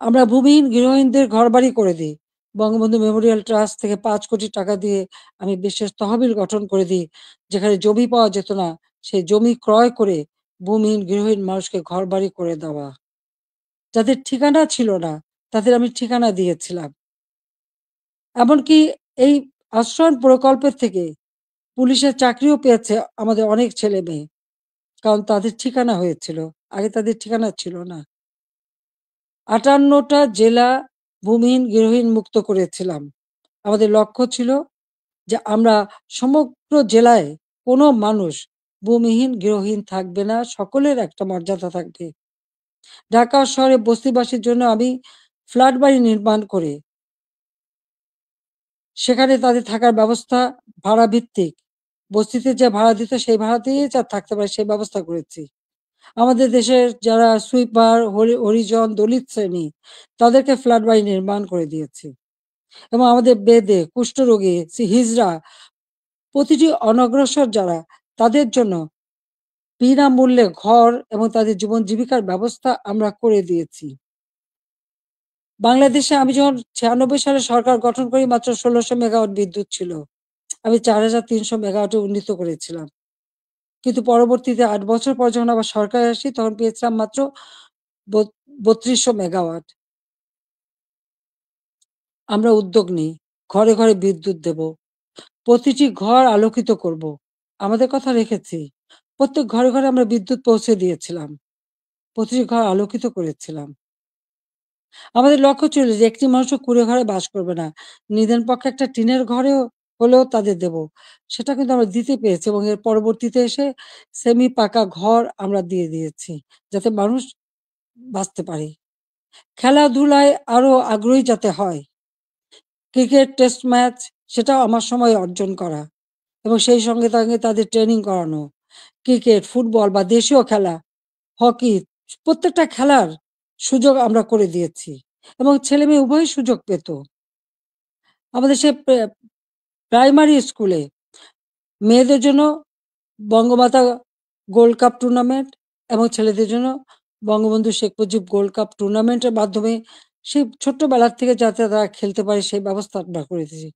আমরা ভূমিহীন গৃহহীনদের ঘরবাড়ি করে দিই। বঙ্গবন্ধু মেমোরিয়াল ট্রাস্ট থেকে ৫ কোটি টাকা দিয়ে আমি বিশেষ তহবিল গঠন করে দিই। যেখানে জমি পাওয়া যেত না, সেই জমি ক্রয় করে ভূমিহীন গৃহহীন মানুষকে ঘরবাড়ি করে দেওয়া। যাদের ঠিকানা ছিল না, তাদের আমি ঠিকানা দিয়েছিলাম। এমনকি এই আশ্রয়ণ প্রকল্পের থেকে পুলিশের চাকরিও পেয়েছে আমাদের অনেক ছেলেমেয়ে। কারণ তাদের ঠিকানা হয়েছিল। আগে তাদের ঠিকানা ছিল না। 58টা জেলা ভূমিহীন গৃহহীন মুক্ত করেছিলাম। আমাদের লক্ষ্য ছিল যে আমরা সমগ্র জেলায় কোনো মানুষ ভূমিহীন গৃহহীন থাকবে না, সকলের একটা মর্যাদা থাকবে। ঢাকা শহরে বস্তিবাসীর জন্য আমি ফ্ল্যাট বাড়ি নির্মাণ করে সেখানে তাদের থাকার ব্যবস্থা ভাড়া ভিত্তিক, বস্তিতে যে ভাড়া দিত সেই ভাড়া দিয়েই যা থাকতে পারে সেই ব্যবস্থা করেছি। আমাদের দেশের যারা সুইপার, হরিজন, দলিত শ্রেণী তাদেরকে ফ্ল্যাট বাড়ি নির্মাণ করে দিয়েছি এবং আমাদের বেদে, কুষ্ঠরোগী, হিজড়া প্রতিটি অনগ্রসর যারা তাদের জন্য বিনামূল্যে ঘর এবং তাদের জীবন জীবিকার ব্যবস্থা আমরা করে দিয়েছি। বাংলাদেশে আমি যখন 96 সালে সরকার গঠন করি মাত্র 1600 মেগাওয়াট বিদ্যুৎ ছিল। আমি 4300 মেগাওয়াটে উন্নীত করেছিলাম। কিন্তু পরবর্তীতে 8 বছর পর যখন আবার সরকারে আসি তখন পেয়েছিলাম মাত্র 3200 মেগাওয়াট। আমরা উদ্যোগ নিই, ঘরে ঘরে বিদ্যুৎ দেব, প্রতিটি ঘর আলোকিত করব। আমাদের কথা রেখেছি। প্রত্যেক ঘরে ঘরে আমরা বিদ্যুৎ পৌঁছে দিয়েছিলাম, প্রতিটি ঘর আলোকিত করেছিলাম। আমাদের লক্ষ্য ছিল যে একটি মানুষও কুঁড়ে ঘরে বাস করবে না, নিদেন পক্ষে একটা টিনের ঘরেও হলেও তাদের দেব। সেটা কিন্তু আমরা দিতে পেরেছি এবং এর পরবর্তীতে এসে সেমি পাকা ঘর আমরা দিয়ে দিয়েছি যাতে মানুষ বাঁচতে পারে। খেলাধুলায় আরো আগ্রহী যাতে হয়, ক্রিকেট টেস্ট ম্যাচ সেটাও আমার সময় অর্জন করা এবং সেই সঙ্গে সঙ্গে তাদের ট্রেনিং করানো। ক্রিকেট, ফুটবল বা দেশীয় খেলা, হকি প্রত্যেকটা খেলার সুযোগ আমরা করে দিয়েছি এবং ছেলেমেয়ে উভয়ই সুযোগ পেত। আমাদের সে প্রাইমারি স্কুলে মেয়েদের জন্য বঙ্গমাতা গোল্ড কাপ টুর্নামেন্ট এবং ছেলেদের জন্য বঙ্গবন্ধু শেখ মুজিব গোল্ড কাপ টুর্নামেন্টের মাধ্যমে সেই ছোট্টবেলার থেকে যাতে তারা খেলতে পারে সেই ব্যবস্থা আমরা করে দিয়েছি।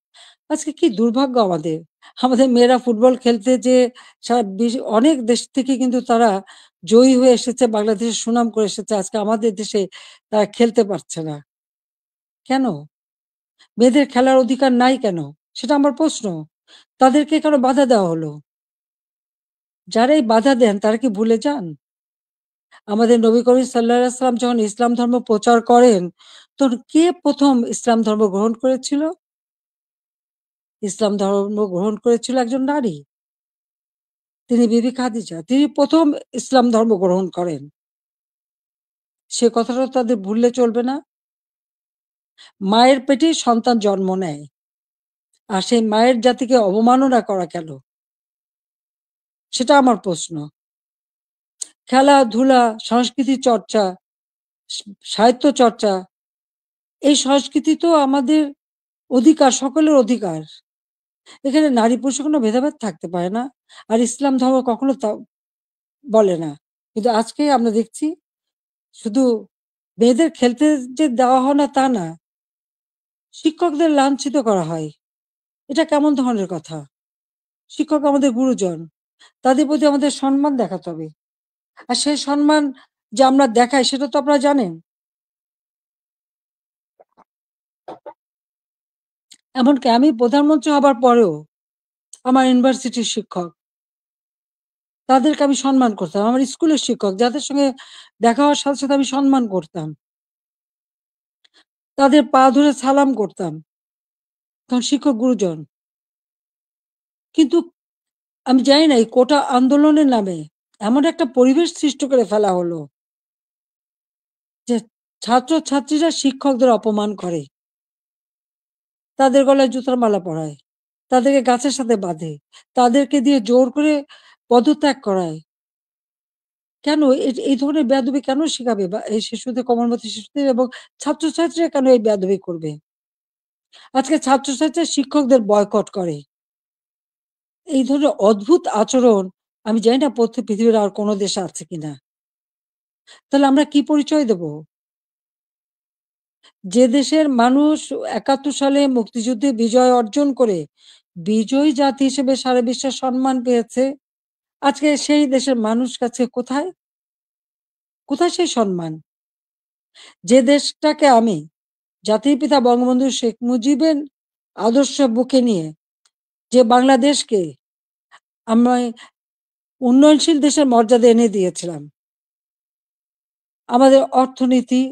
আজকে কি দুর্ভাগ্য আমাদের! আমাদের মেয়েরা ফুটবল খেলতে যেয়ে সারা অনেক দেশ থেকে কিন্তু তারা জয়ী হয়ে এসেছে, বাংলাদেশের সুনাম করে এসেছে। আজকে আমাদের দেশে তারা খেলতে পারছে না। কেন? মেয়েদের খেলার অধিকার নাই কেন? সেটা আমার প্রশ্ন। তাদেরকে কেন বাধা দেওয়া হলো? যারা এই বাধা দেন তারা কি ভুলে যান? আমাদের নবী করিম সাল্লাল্লাহু আলাইহি ওয়াসাল্লাম যখন ইসলাম ধর্ম প্রচার করেন, তখন কে ১ম ইসলাম ধর্ম গ্রহণ করেছিল? ইসলাম ধর্ম গ্রহণ করেছিল একজন নারী। তিনি বিবি খাদিজা। তিনি ১ম ইসলাম ধর্ম গ্রহণ করেন। সে কথাটা তাদের ভুললে চলবে না। মায়ের পেটেই সন্তান জন্ম নেয়। আর সেই মায়ের জাতিকে অবমাননা করা কেন? সেটা আমার প্রশ্ন। খেলাধুলা, সংস্কৃতি চর্চা, সা সাহিত্য চর্চা, এই সংস্কৃতি তো আমাদের অধিকার, সকলের অধিকার। এখানে নারী পুরুষের কোনো ভেদাভেদ থাকতে পারে না। আর ইসলাম ধর্ম কখনো তা বলে না। কিন্তু আজকে আমরা দেখছি শুধু মেয়েদের খেলতে যে দেওয়া হয় না তা না। শিক্ষকদের লাঞ্ছিত করা হয়। এটা কেমন ধরনের কথা? শিক্ষক আমাদের গুরুজন। তাদের প্রতি আমাদের সম্মান দেখাতে হবে। আর সেই সম্মান যে আমরা দেখাই সেটা তো আপনারা জানেন। এমনকি আমি প্রধানমন্ত্রী হবার পরেও আমার ইউনিভার্সিটির শিক্ষক, তাদেরকে আমি সম্মান করতাম। আমার স্কুলের শিক্ষক যাদের সঙ্গে দেখা হওয়ার সাথে, সাথে আমি সম্মান করতাম। তাদের পা ধরে সালাম করতাম। কারণ শিক্ষক গুরুজন। কিন্তু আমি জানি না এই কোটা আন্দোলনের নামে এমন একটা পরিবেশ সৃষ্টি করে ফেলা হলো যে ছাত্র-ছাত্রীরা শিক্ষকদের অপমান করে। তাদের গলায় জুতার মালা পরায়। তাদেরকে গাছের সাথে বাঁধে। তাদেরকে দিয়ে জোর করে পদত্যাগ করায়। কেন এই ধরনের বেয়াদবি কেন শিখাবে বা এই শিশুদের কোমলমতি শিশুদের এবং ছাত্রছাত্রীরা কেন এই বেয়াদবি করবে? আজকে ছাত্রছাত্রীরা শিক্ষকদের বয়কট করে। এই ধরনের অদ্ভুত আচরণ আমি জানি না পৃথিবীর আর কোন দেশে আছে কিনা। তাহলে আমরা কি পরিচয় দেব? যে দেশের মানুষ ৭১ সালে মুক্তিযুদ্ধে বিজয় অর্জন করে বিজয়ী জাতি হিসেবে সারা বিশ্বে সম্মান পেয়েছে, আজকে সেই দেশের মানুষ কাছে কোথায়? কোথায় সেই সম্মান? যে দেশটাকে আমি জাতির পিতা বঙ্গবন্ধু শেখ মুজিবের আদর্শ বুকে নিয়ে যে বাংলাদেশকে আমি উন্নয়নশীল দেশের মর্যাদা এনে দিয়েছিলাম। আমাদের অর্থনীতি,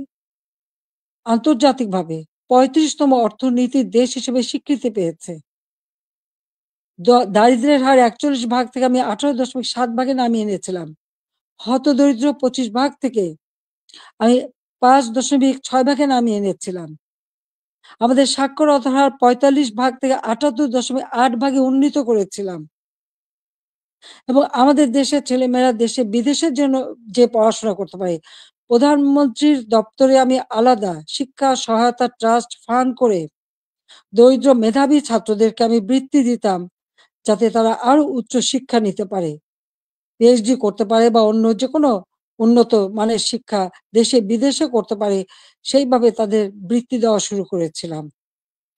আন্তর্জাতিকভাবে ৩৫তম অর্থনীতির দেশ হিসেবে স্বীকৃতি পেয়েছে। দারিদ্র্যের হার ৪১ ভাগ থেকে আমি ১৮.৭ ভাগে নামিয়ে এনেছিলাম। হতদরিদ্র ২৫ ভাগ থেকে আমি ৫.৬ ভাগে নামিয়ে এনেছিলাম। আমাদের সাক্ষরতার হার ৪৫ ভাগ থেকে ৭৮.৮ ভাগে উন্নীত করেছিলাম। এবং আমাদের দেশের ছেলেমেয়েরা দেশে বিদেশের জন্য যে পড়াশোনা করতে পারে, প্রধানমন্ত্রীর দপ্তরে আমি আলাদা শিক্ষা সহায়তা ট্রাস্ট ফান্ড করে দরিদ্র মেধাবী ছাত্রদেরকে আমি বৃত্তি দিতাম, যাতে তারা আরো উচ্চ শিক্ষা নিতে পারে, পিএইচডি করতে পারে বা অন্য যে কোনো উন্নত মানের শিক্ষা দেশে বিদেশে করতে পারে, সেইভাবে তাদের বৃত্তি দেওয়া শুরু করেছিলাম।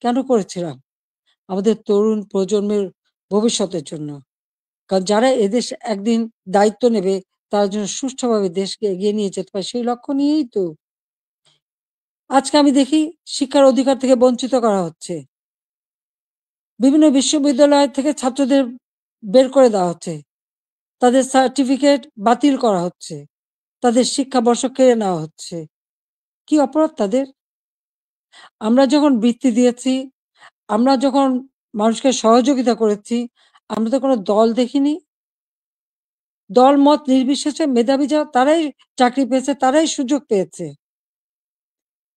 কেন করেছিলাম? আমাদের তরুণ প্রজন্মের ভবিষ্যতের জন্য। কারণ যারা এদেশ একদিন দায়িত্ব নেবে, তারা যেন সুষ্ঠুভাবে দেশকে এগিয়ে নিয়ে যেতে পারে, সেই লক্ষ্য নিয়েই তো। আজকে আমি দেখি শিক্ষার অধিকার থেকে বঞ্চিত করা হচ্ছে। বিভিন্ন বিশ্ববিদ্যালয় থেকে ছাত্রদের বের করে দেওয়া হচ্ছে। তাদের সার্টিফিকেট বাতিল করা হচ্ছে। তাদের শিক্ষাবর্ষ কেড়ে নেওয়া হচ্ছে। কি অপরাধ তাদের? আমরা যখন বৃত্তি দিয়েছি, আমরা যখন মানুষকে সহযোগিতা করেছি, আমরা তো কোনো দল দেখিনি। দল মত নির্বিশেষে মেধাবী যারা তারাই চাকরি পেয়েছে, তারাই সুযোগ পেয়েছে।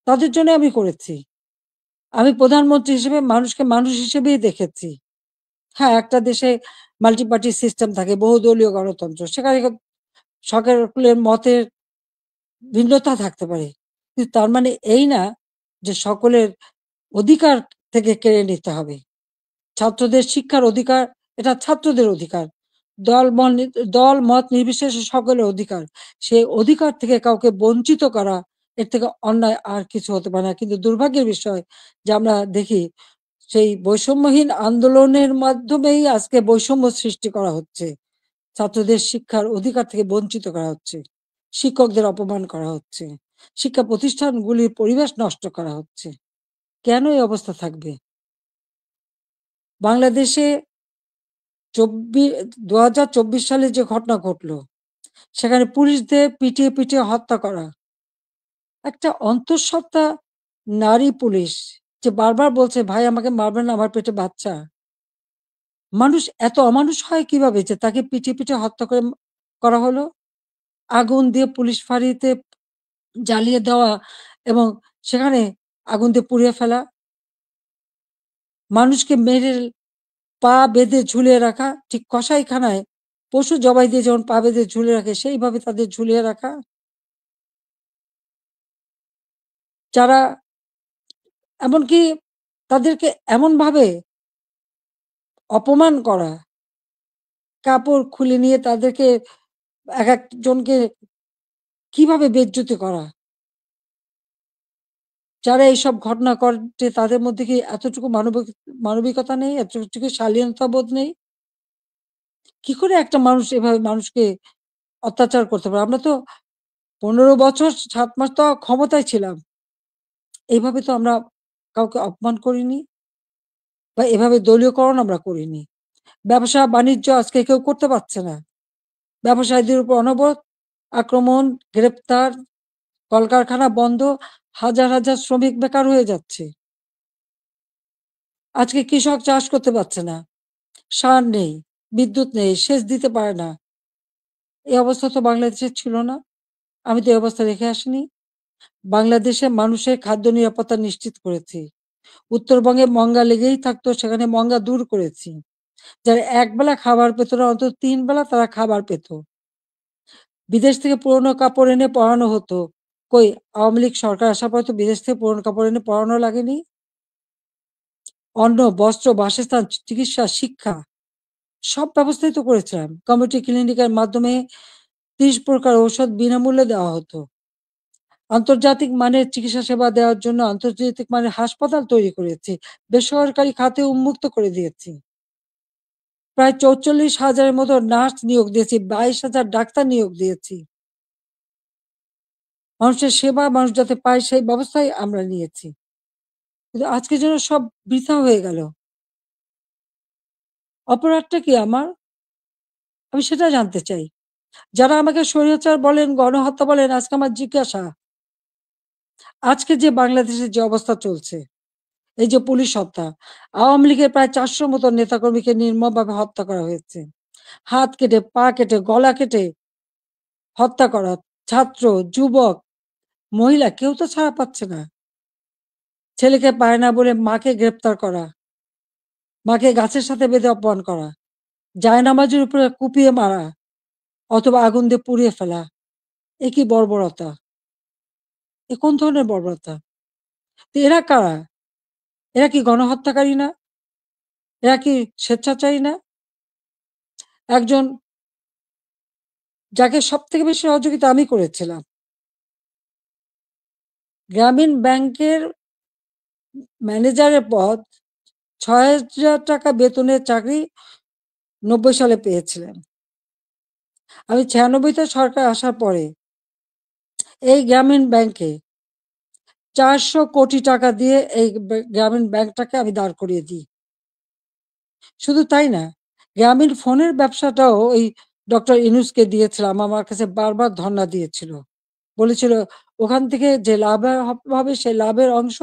তাদের জন্য আমি করেছি। আমি প্রধানমন্ত্রী হিসেবে মানুষকে মানুষ হিসেবেই দেখেছি। হ্যাঁ, একটা দেশে মাল্টি পার্টি সিস্টেম থাকে, বহুদলীয় গণতন্ত্র। সেখানে সকলের মতের ভিন্নতা থাকতে পারে। কিন্তু তার মানে এই না যে সকলের অধিকার থেকে কেড়ে নিতে হবে। ছাত্রদের শিক্ষার অধিকার, এটা ছাত্রদের অধিকার। দল মত নির্বিশেষে সকলের অধিকার। সেই অধিকার থেকে কাউকে বঞ্চিত করা, এর থেকে অন্যায় আর কিছু হতে পারে না। কিন্তু দুর্ভাগ্যের বিষয় যে আমরা দেখি সেই বৈষম্যহীন আন্দোলনের মাধ্যমেই আজকে বৈষম্য সৃষ্টি করা হচ্ছে। ছাত্রদের শিক্ষার অধিকার থেকে বঞ্চিত করা হচ্ছে। শিক্ষকদের অপমান করা হচ্ছে। শিক্ষা প্রতিষ্ঠানগুলির পরিবেশ নষ্ট করা হচ্ছে। কেন এই অবস্থা থাকবে? বাংলাদেশে ২০২৪ সালে যে ঘটনা ঘটলো, সেখানে পুলিশদের পিটিয়ে হত্যা করা। একটা অন্তঃসত্ত্বা নারী পুলিশ যে বারবার বলছে, ভাই আমাকে মারবেন না, আমার পেটে বাচ্চা। মানুষ এত অমানুষ হয় কিভাবে যে তাকে পিটিয়ে হত্যা করা হলো? আগুন দিয়ে পুলিশ ফাঁড়িতে জ্বালিয়ে দেওয়া এবং সেখানে আগুন দিয়ে পুড়িয়ে ফেলা। মানুষকে মেরে পা বেঁধে ঝুলিয়ে রাখা, ঠিক কসাইখানায় পশু জবাই দিয়ে যেমন পা বেঁধে ঝুলিয়ে রাখে, সেইভাবে তাদের ঝুলিয়ে রাখা। যারা এমনকি তাদেরকে এমনভাবে অপমান করা, কাপড় খুলে নিয়ে তাদেরকে একেকজনকে কিভাবে বেইজ্জতি করা। যারা এইসব ঘটনা ঘটে তাদের মধ্যে কি এতটুকু মানবিকতা নেই? এতটুকু শালীনতাবোধ নেই? কি করে একটা মানুষ এভাবে মানুষকে অত্যাচার করতে পারে? আমরা তো ১৫ বছর ৭ মাস তো ক্ষমতায় ছিলাম। এইভাবে তো আমরা কাউকে অপমান করিনি বা এভাবে দলীয়করণ আমরা করিনি। ব্যবসা-বাণিজ্য আজকে কেউ করতে পারছে না। ব্যবসায়ীদের উপর অনবরত আক্রমণ, গ্রেপ্তার, কলকারখানা বন্ধ, হাজার শ্রমিক বেকার হয়ে যাচ্ছে। আজকে কৃষক চাষ করতে পারছে না। সার নেই, বিদ্যুৎ নেই, সেচ দিতে পারে না। এই অবস্থা তো বাংলাদেশে ছিল না। আমি তো এই অবস্থা রেখে আসিনি। বাংলাদেশে মানুষের খাদ্য নিরাপত্তা নিশ্চিত করেছি। উত্তরবঙ্গে মঙ্গা লেগেই থাকতো, সেখানে মঙ্গা দূর করেছি। যারা একবেলা খাবার পেত না, অন্তত ৩ বেলা তারা খাবার পেত। বিদেশ থেকে পুরনো কাপড় এনে পরানো হতো। কই আওয়ামী লীগ সরকার আসার পর তো বিদেশ থেকে পুরনো কাপড় এনে পরানো লাগেনি। অন্ন, বস্ত্র, বাসস্থান, চিকিৎসা, শিক্ষা সব ব্যবস্থাই তো করেছিলাম। কমিউনিটি ক্লিনিকের মাধ্যমে ৩০ প্রকার ঔষধ বিনামূল্যে দেওয়া হতো। আন্তর্জাতিক মানের চিকিৎসা সেবা দেওয়ার জন্য আন্তর্জাতিক মানের হাসপাতাল তৈরি করেছি। বেসরকারি খাতে উন্মুক্ত করে দিয়েছি। প্রায় ৪৪,০০০ মতো নার্স নিয়োগ দিয়েছি, ২২,০০০ ডাক্তার নিয়োগ দিয়েছি। মানুষের সেবা মানুষ যাতে পায় সেই ব্যবস্থাই আমরা নিয়েছি। কিন্তু আজকে যেন সব বৃথা হয়ে গেল। অপরাধটা কি আমার? আমি সেটা জানতে চাই। যারা আমাকে স্বৈরাচার বলেন, গণহত্যা বলেন, আজকে আমার জিজ্ঞাসা আজকে যে বাংলাদেশের যে অবস্থা চলছে, এই যে পুলিশ হত্যা, আওয়ামী লীগের প্রায় 400 মতো নেতাকর্মীকে নির্মমভাবে হত্যা করা হয়েছে। হাত কেটে, পা কেটে, গলা কেটে হত্যা করা। ছাত্র, যুবক, মহিলা কেউ তো ছাড়া পাচ্ছে না। ছেলেকে পায় না বলে মাকে গ্রেপ্তার করা, মাকে গাছের সাথে বেঁধে অপমান করা, জায়নামাজের উপরে কুপিয়ে মারা অথবা আগুন দিয়ে পুড়িয়ে ফেলা। এ কি বর্বরতা? এ কোন ধরনের বর্বরতা? তো এরা কারা? এরা কি গণহত্যাকারী না? এরা কি স্বেচ্ছাচারী না? একজন যাকে সবথেকে বেশি সহযোগিতা আমি করেছিলাম, গ্রামীণ ব্যাংকের ম্যানেজারের পদ, ৬,০০০ টাকা বেতনের চাকরি ৯০ সালে পেয়েছিলেন। আমি ৯৬-তে সরকার আসার পরে এই গ্রামীণ ব্যাংকে ৪০০ কোটি টাকা দিয়ে এই গ্রামীণ ব্যাংকটাকে আমি দাঁড় করিয়ে দিই। শুধু তাই না, গ্রামীণ ফোনের ব্যবসাটাও ওই ডক্টর ইউনূসকে দিয়েছিলাম। আমার কাছে বারবার ধর্ণা দিয়েছিল। বলেছিল ওখান থেকে যে লাভ হবে সেই লাভের অংশ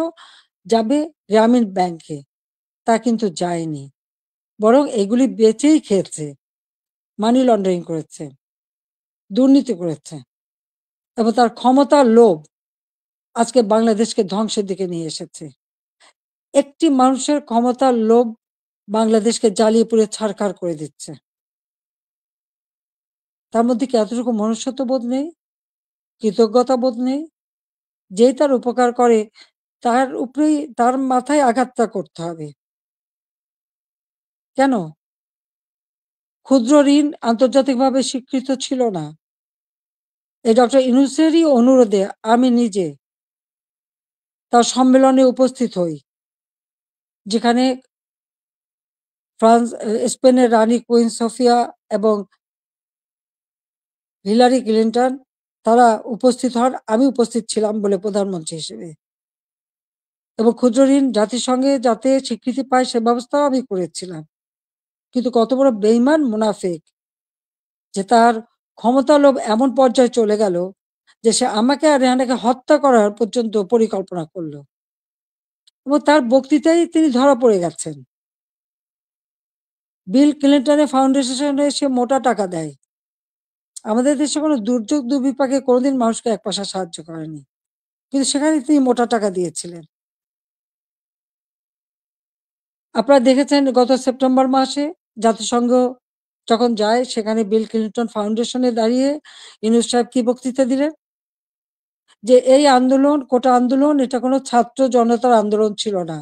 যাবে গ্রামীণ ব্যাংকে। তা কিন্তু যায়নি। বরং এগুলি বেচেই খেয়েছে, মানি লন্ডারিং করেছে, দুর্নীতি করেছে এবং তার ক্ষমতার লোভ আজকে বাংলাদেশকে ধ্বংসের দিকে নিয়ে এসেছে। একটি মানুষের ক্ষমতার লোভ বাংলাদেশকে জ্বালিয়ে পুড়ে ছারখার করে দিচ্ছে। তার মধ্যে কি এতটুকু মনুষ্যত্ব বোধ নেই? কৃতজ্ঞতা বোধ নেই? যেই তার উপকার করে তার উপরেই, তার মাথায় আঘাতটা করতে হবে। কেন? ক্ষুদ্র ঋণ আন্তর্জাতিকভাবে স্বীকৃত ছিল না। এই ডক্টর ইউনূসেরই অনুরোধে আমি নিজে তার সম্মেলনে উপস্থিত হই, যেখানে স্পেনের রানী কুইন সোফিয়া এবং হিলারি ক্লিন্টন তারা উপস্থিত হন। আমি উপস্থিত ছিলাম বলে প্রধানমন্ত্রী হিসেবে, এবং ক্ষুদ্র ঋণ জাতিসংঘে যাতে স্বীকৃতি পায় সে ব্যবস্থাও আমি করেছিলাম। কিন্তু কত বড় বেইমান মুনাফিক যে তার ক্ষমতা লোভ এমন পর্যায়ে চলে গেল যে সে আমাকে আর রেহানাকে হত্যা করার পর্যন্ত পরিকল্পনা করলো, এবং তার বক্তৃতায় তিনি ধরা পড়ে গেছেন। বিল ক্লিন্টনের ফাউন্ডেশনে সে মোটা টাকা দেয়। আমাদের দেশে কোনো দুর্যোগ দুর্বিপাকে কোনোদিন মানুষকে এক পয়সা সাহায্য করেনি, কিন্তু সেখানে তিনি মোটা টাকা দিয়েছিলেন। আপনারা দেখেছেন গত সেপ্টেম্বর মাসে জাতিসংঘ যখন যায় সেখানে বিল ক্লিন্টন ফাউন্ডেশনে দাঁড়িয়ে ইউনূস সাহেব কি বক্তৃতা দিলেন? যে এই আন্দোলন, কোটা আন্দোলন, এটা কোনো ছাত্র জনতার আন্দোলন ছিল না।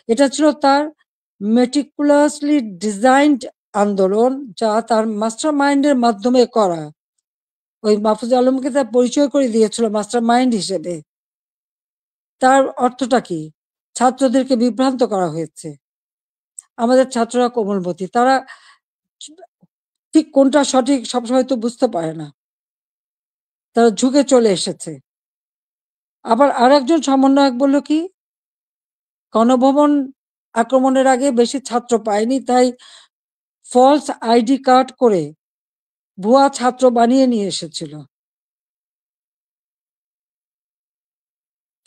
এটা ছিল তার মেটিকুলাসলি ডিজাইনড আন্দোলন, যা তার মাস্টার মাইন্ডের মাধ্যমে করা। ওই মাহফুজ আলমকে তার পরিচয় করে দিয়েছিল মাস্টার মাইন্ড হিসেবে। তার অর্থটা কি? ছাত্রদেরকে বিভ্রান্ত করা হয়েছে। আমাদের ছাত্ররা কোমলমতি, তারা ঠিক কোনটা সঠিক সবসময় তো বুঝতে পারে না, তারা ঝুঁকে চলে এসেছে। আবার আরেকজন সমন্বয়ক বলল কি, গণভবন আক্রমণের আগে বেশি ছাত্র পায়নি, তাই ফলস আইডি কার্ড করে ভুয়া ছাত্র বানিয়ে নিয়ে এসেছিল।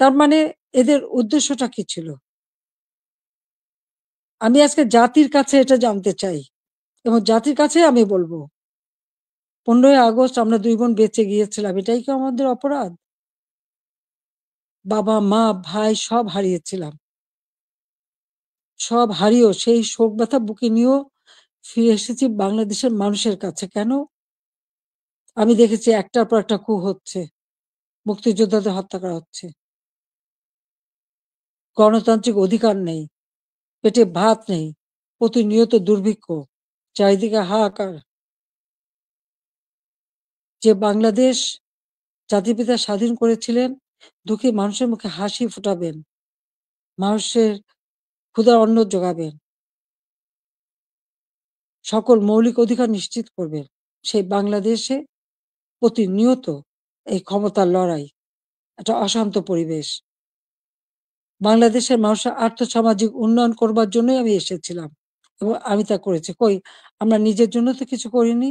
তার মানে এদের উদ্দেশ্যটা কি ছিল? আমি আজকে জাতির কাছে এটা জানতে চাই, এবং জাতির কাছে আমি বলবো, 15ই আগস্ট আমরা 2 বোন বেঁচে গিয়েছিলাম, এটাই কি আমাদের অপরাধ? বাবা, মা, ভাই সব হারিয়েছিলাম। সব হারিয়েও সেই শোক ব্যথা বুকে নিয়েও ফিরে এসেছি বাংলাদেশের মানুষের কাছে। কেন? আমি দেখেছি একটার পর একটা কূপ হচ্ছে, মুক্তিযোদ্ধাদের হত্যা করা হচ্ছে, গণতান্ত্রিক অধিকার নেই, পেটে ভাত নেই, প্রতিনিয়ত দুর্ভিক্ষ, চারিদিকে হাহাকার। যে বাংলাদেশ জাতির পিতা স্বাধীন করেছিলেন, দুঃখী মানুষের মুখে হাসি ফোটাবেন, মানুষের ক্ষুধার অন্ন যোগাবেন, সকল মৌলিক অধিকার নিশ্চিত করবেন, সেই বাংলাদেশে প্রতিনিয়ত এই ক্ষমতার লড়াই, একটা অশান্ত পরিবেশ। বাংলাদেশের মানুষের আর্থসামাজিক উন্নয়ন করবার জন্যই আমি এসেছিলাম, এবং আমি তা করেছি। কই, আমরা নিজের জন্য তো কিছু করিনি?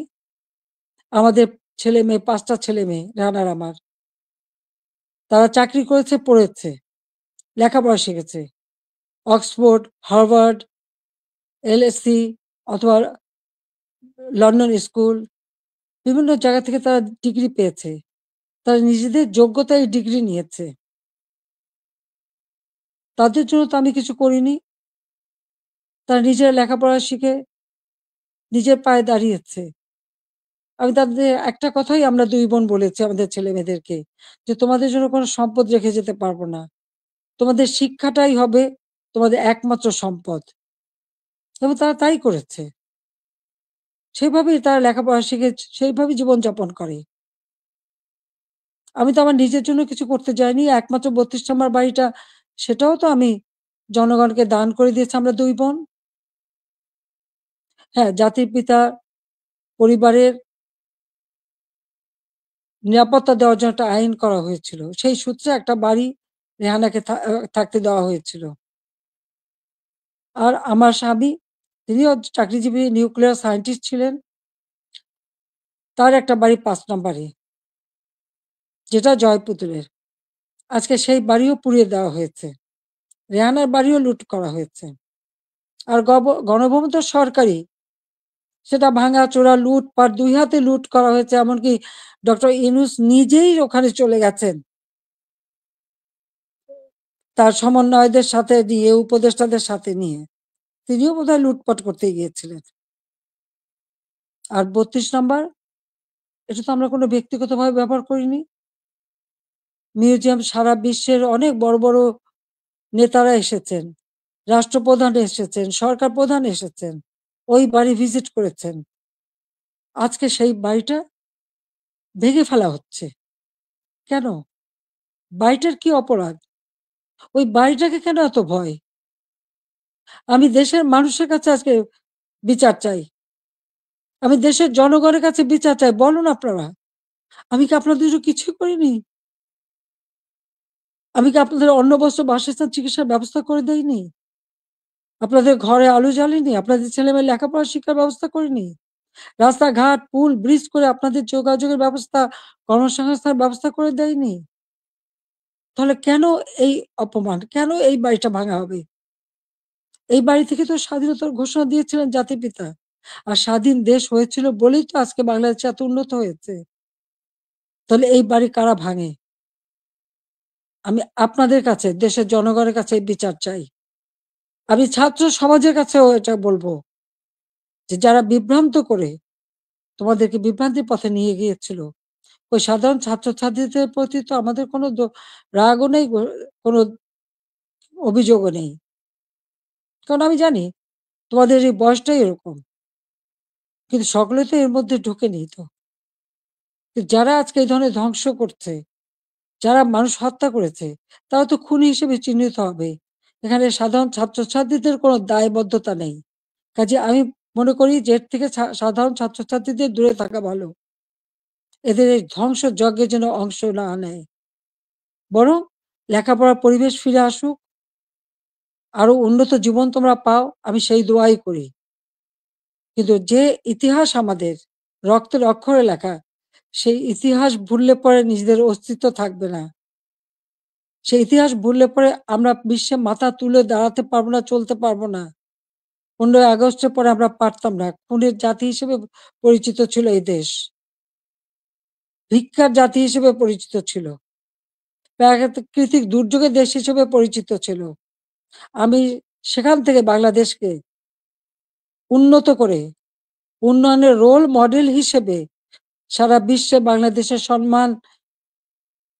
আমাদের ছেলে মেয়ে, 5টা ছেলে মেয়ে, রানার আমার, তারা চাকরি করেছে, পড়েছে, লেখাপড়া শিখেছে। অক্সফোর্ড, হার্ভার্ড, এলএসসি অথবা লন্ডন স্কুল, বিভিন্ন জায়গা থেকে তারা ডিগ্রি পেয়েছে। তারা নিজেদের যোগ্যতায় ডিগ্রি নিয়েছে। তাদের জন্য তো আমি কিছু করিনি। তারা নিজেরা লেখাপড়া শিখে নিজের পায়ে দাঁড়িয়েছে। আমি তাদের একটা কথাই আমরা ২ বোন বলেছি আমাদের ছেলেমেয়েদেরকে যে, "তোমাদের জন্য কোনো সম্পদ রেখে যেতে পারবো না। তোমাদের শিক্ষাটাই হবে তোমাদের একমাত্র সম্পদ।" এবং তারা তাই করেছে। সেভাবেই তারা লেখাপড়া শিখে সেইভাবেই জীবনযাপন করে। আমি তো আমার নিজের জন্য কিছু করতে যাইনি। একমাত্র ৩২ নম্বর বাড়িটা, সেটাও তো আমি জনগণকে দান করে দিয়েছি আমরা ২ বোন। হ্যাঁ, জাতির পিতা পরিবারের নিরাপত্তা দেওয়ার জন্য একটা আইন করা হয়েছিল। সেই সূত্রে একটা বাড়ি রেহানাকে থাকতে দেওয়া হয়েছিল। আর আমার স্বামী, তিনিও চাকরিজীবী নিউক্লিয়ার সায়েন্টিস্ট ছিলেন। তার একটা বাড়ি ৫ নম্বরে, যেটা জয়পুতুলের। আজকে সেই বাড়িও পুড়িয়ে দেওয়া হয়েছে। রেহানার বাড়িও লুট করা হয়েছে। আর গণভবন তো সরকারি। সেটা ভাঙাচোরা, লুটপাট, ২ হাতে লুট করা হয়েছে। এমনকি ডক্টর ইউনূস নিজেই ওখানে চলে গেছেন। তার সমন্বয়কদের সাথে নিয়ে, উপদেষ্টাদের সাথে নিয়ে। তিনিও বোধহয় লুটপাট করতে গিয়েছিলেন। আর ৩২ নাম্বার, এটা তো আমরা কোনো ব্যক্তিগতভাবে ব্যবহার করিনি। মিউজিয়াম সারা বিশ্বের অনেক বড়, বড় নেতারা এসেছেন। রাষ্ট্রপ্রধান এসেছেন, সরকার প্রধান এসেছেন। ওই বাড়ি ভিজিট করেছেন। আজকে সেই বাড়িটা ভেঙে ফেলা হচ্ছে। কেন? বাড়িটার কি অপরাধ? ওই বাড়িটাকে কেন এত ভয়? আমি দেশের মানুষের কাছে আজকে বিচার চাই। আমি দেশের জনগণের কাছে বিচার চাই। বলুন আপনারা। আমি কি আপনাদের জন্য কিছুই করিনি? আমি কি আপনাদের অন্ন, বস্ত্র, বাসস্থান, চিকিৎসার ব্যবস্থা করে দেইনি? আপনাদের ঘরে আলো জ্বালিনি? আপনাদের ছেলেমেয়ের লেখাপড়া শিক্ষার ব্যবস্থা করিনি? রাস্তাঘাট, পুল, ব্রিজ করে আপনাদের যোগাযোগের ব্যবস্থা, কর্মসংস্থানের ব্যবস্থা করে দেয়নি? তাহলে কেন এই অপমান? কেন এই বাড়িটা ভাঙা হবে? এই বাড়ি থেকে তো স্বাধীনতার ঘোষণা দিয়েছিলেন জাতির পিতা। আর স্বাধীন দেশ হয়েছিল বলেই তো আজকে বাংলাদেশ এত উন্নত হয়েছে। তাহলে এই বাড়ি কারা ভাঙে? আমি আপনাদের কাছে, দেশের জনগণের কাছে এই বিচার চাই। আমি ছাত্র সমাজের কাছেও এটা বলবো যে, যারা বিভ্রান্ত করে তোমাদেরকে বিভ্রান্তির পথে নিয়ে গিয়েছিল, ওই সাধারণ ছাত্রছাত্রীদের প্রতি তো আমাদের কোনো রাগও নেই, কোনো অভিযোগও নেই। কারণ আমি জানি তোমাদের এই বয়সটাই এরকম। কিন্তু সকলে তো এর মধ্যে ঢোকেনি তো। যারা আজকে এই ধরনের ধ্বংস করছে, যারা মানুষ হত্যা করেছে, তারা তো খুনি হিসেবে চিহ্নিত হবে। এখানে সাধারণ ছাত্রছাত্রীদের কোনো দায়বদ্ধতা নেই। কাজেই আমি মনে করি যে এর থেকে সাধারণ ছাত্রছাত্রীদের দূরে থাকা ভালো। এদের এই ধ্বংসযজ্ঞে যেন অংশ না নেয়। বরং লেখাপড়ার পরিবেশ ফিরে আসুক, আরো উন্নত জীবন তোমরা পাও, আমি সেই দোয়াই করি। কিন্তু যে ইতিহাস আমাদের রক্তের অক্ষরে লেখা, সেই ইতিহাস ভুললে পরে নিজেদের অস্তিত্ব থাকবে না। সেই ইতিহাস ভুললে পরে আমরা বিশ্বে মাথা তুলে দাঁড়াতে পারবো না, চলতে পারবো না। ১৫ই আগস্টের পরে আমরা পারতাম না। খুনের জাতি হিসেবে পরিচিত ছিল এই দেশ। ভিক্ষার জাতি হিসেবে পরিচিত ছিল। প্রাকৃতিক দুর্যোগের দেশ হিসেবে পরিচিত ছিল। আমি সেখান থেকে বাংলাদেশকে উন্নত করে উন্নয়নের রোল মডেল হিসেবে সারা বিশ্বে বাংলাদেশের সম্মান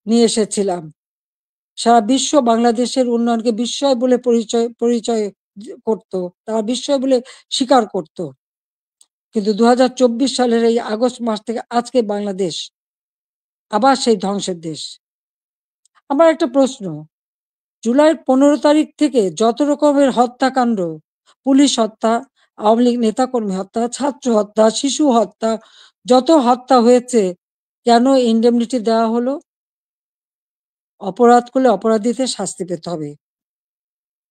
নিয়ে এসেছিলাম। সারা বিশ্ব বাংলাদেশের উন্নয়নকে বিস্ময় বলে পরিচয় করত। তারা বিস্ময় বলে স্বীকার করত। কিন্তু ২০২৪ সালের এই আগস্ট মাস থেকে আজকে বাংলাদেশ আবার সেই ধ্বংসের দেশ। আমার একটা প্রশ্ন, জুলাইয়ের ১৫ তারিখ থেকে যত রকমের হত্যাকাণ্ড, পুলিশ হত্যা, আওয়ামী লীগ নেতাকর্মী হত্যা, ছাত্র হত্যা, শিশু হত্যা, যত হত্যা হয়েছে, কেন ইন্ডেমনিটি দেওয়া হলো? অপরাধ করলে অপরাধীদের শাস্তি পেতে হবে।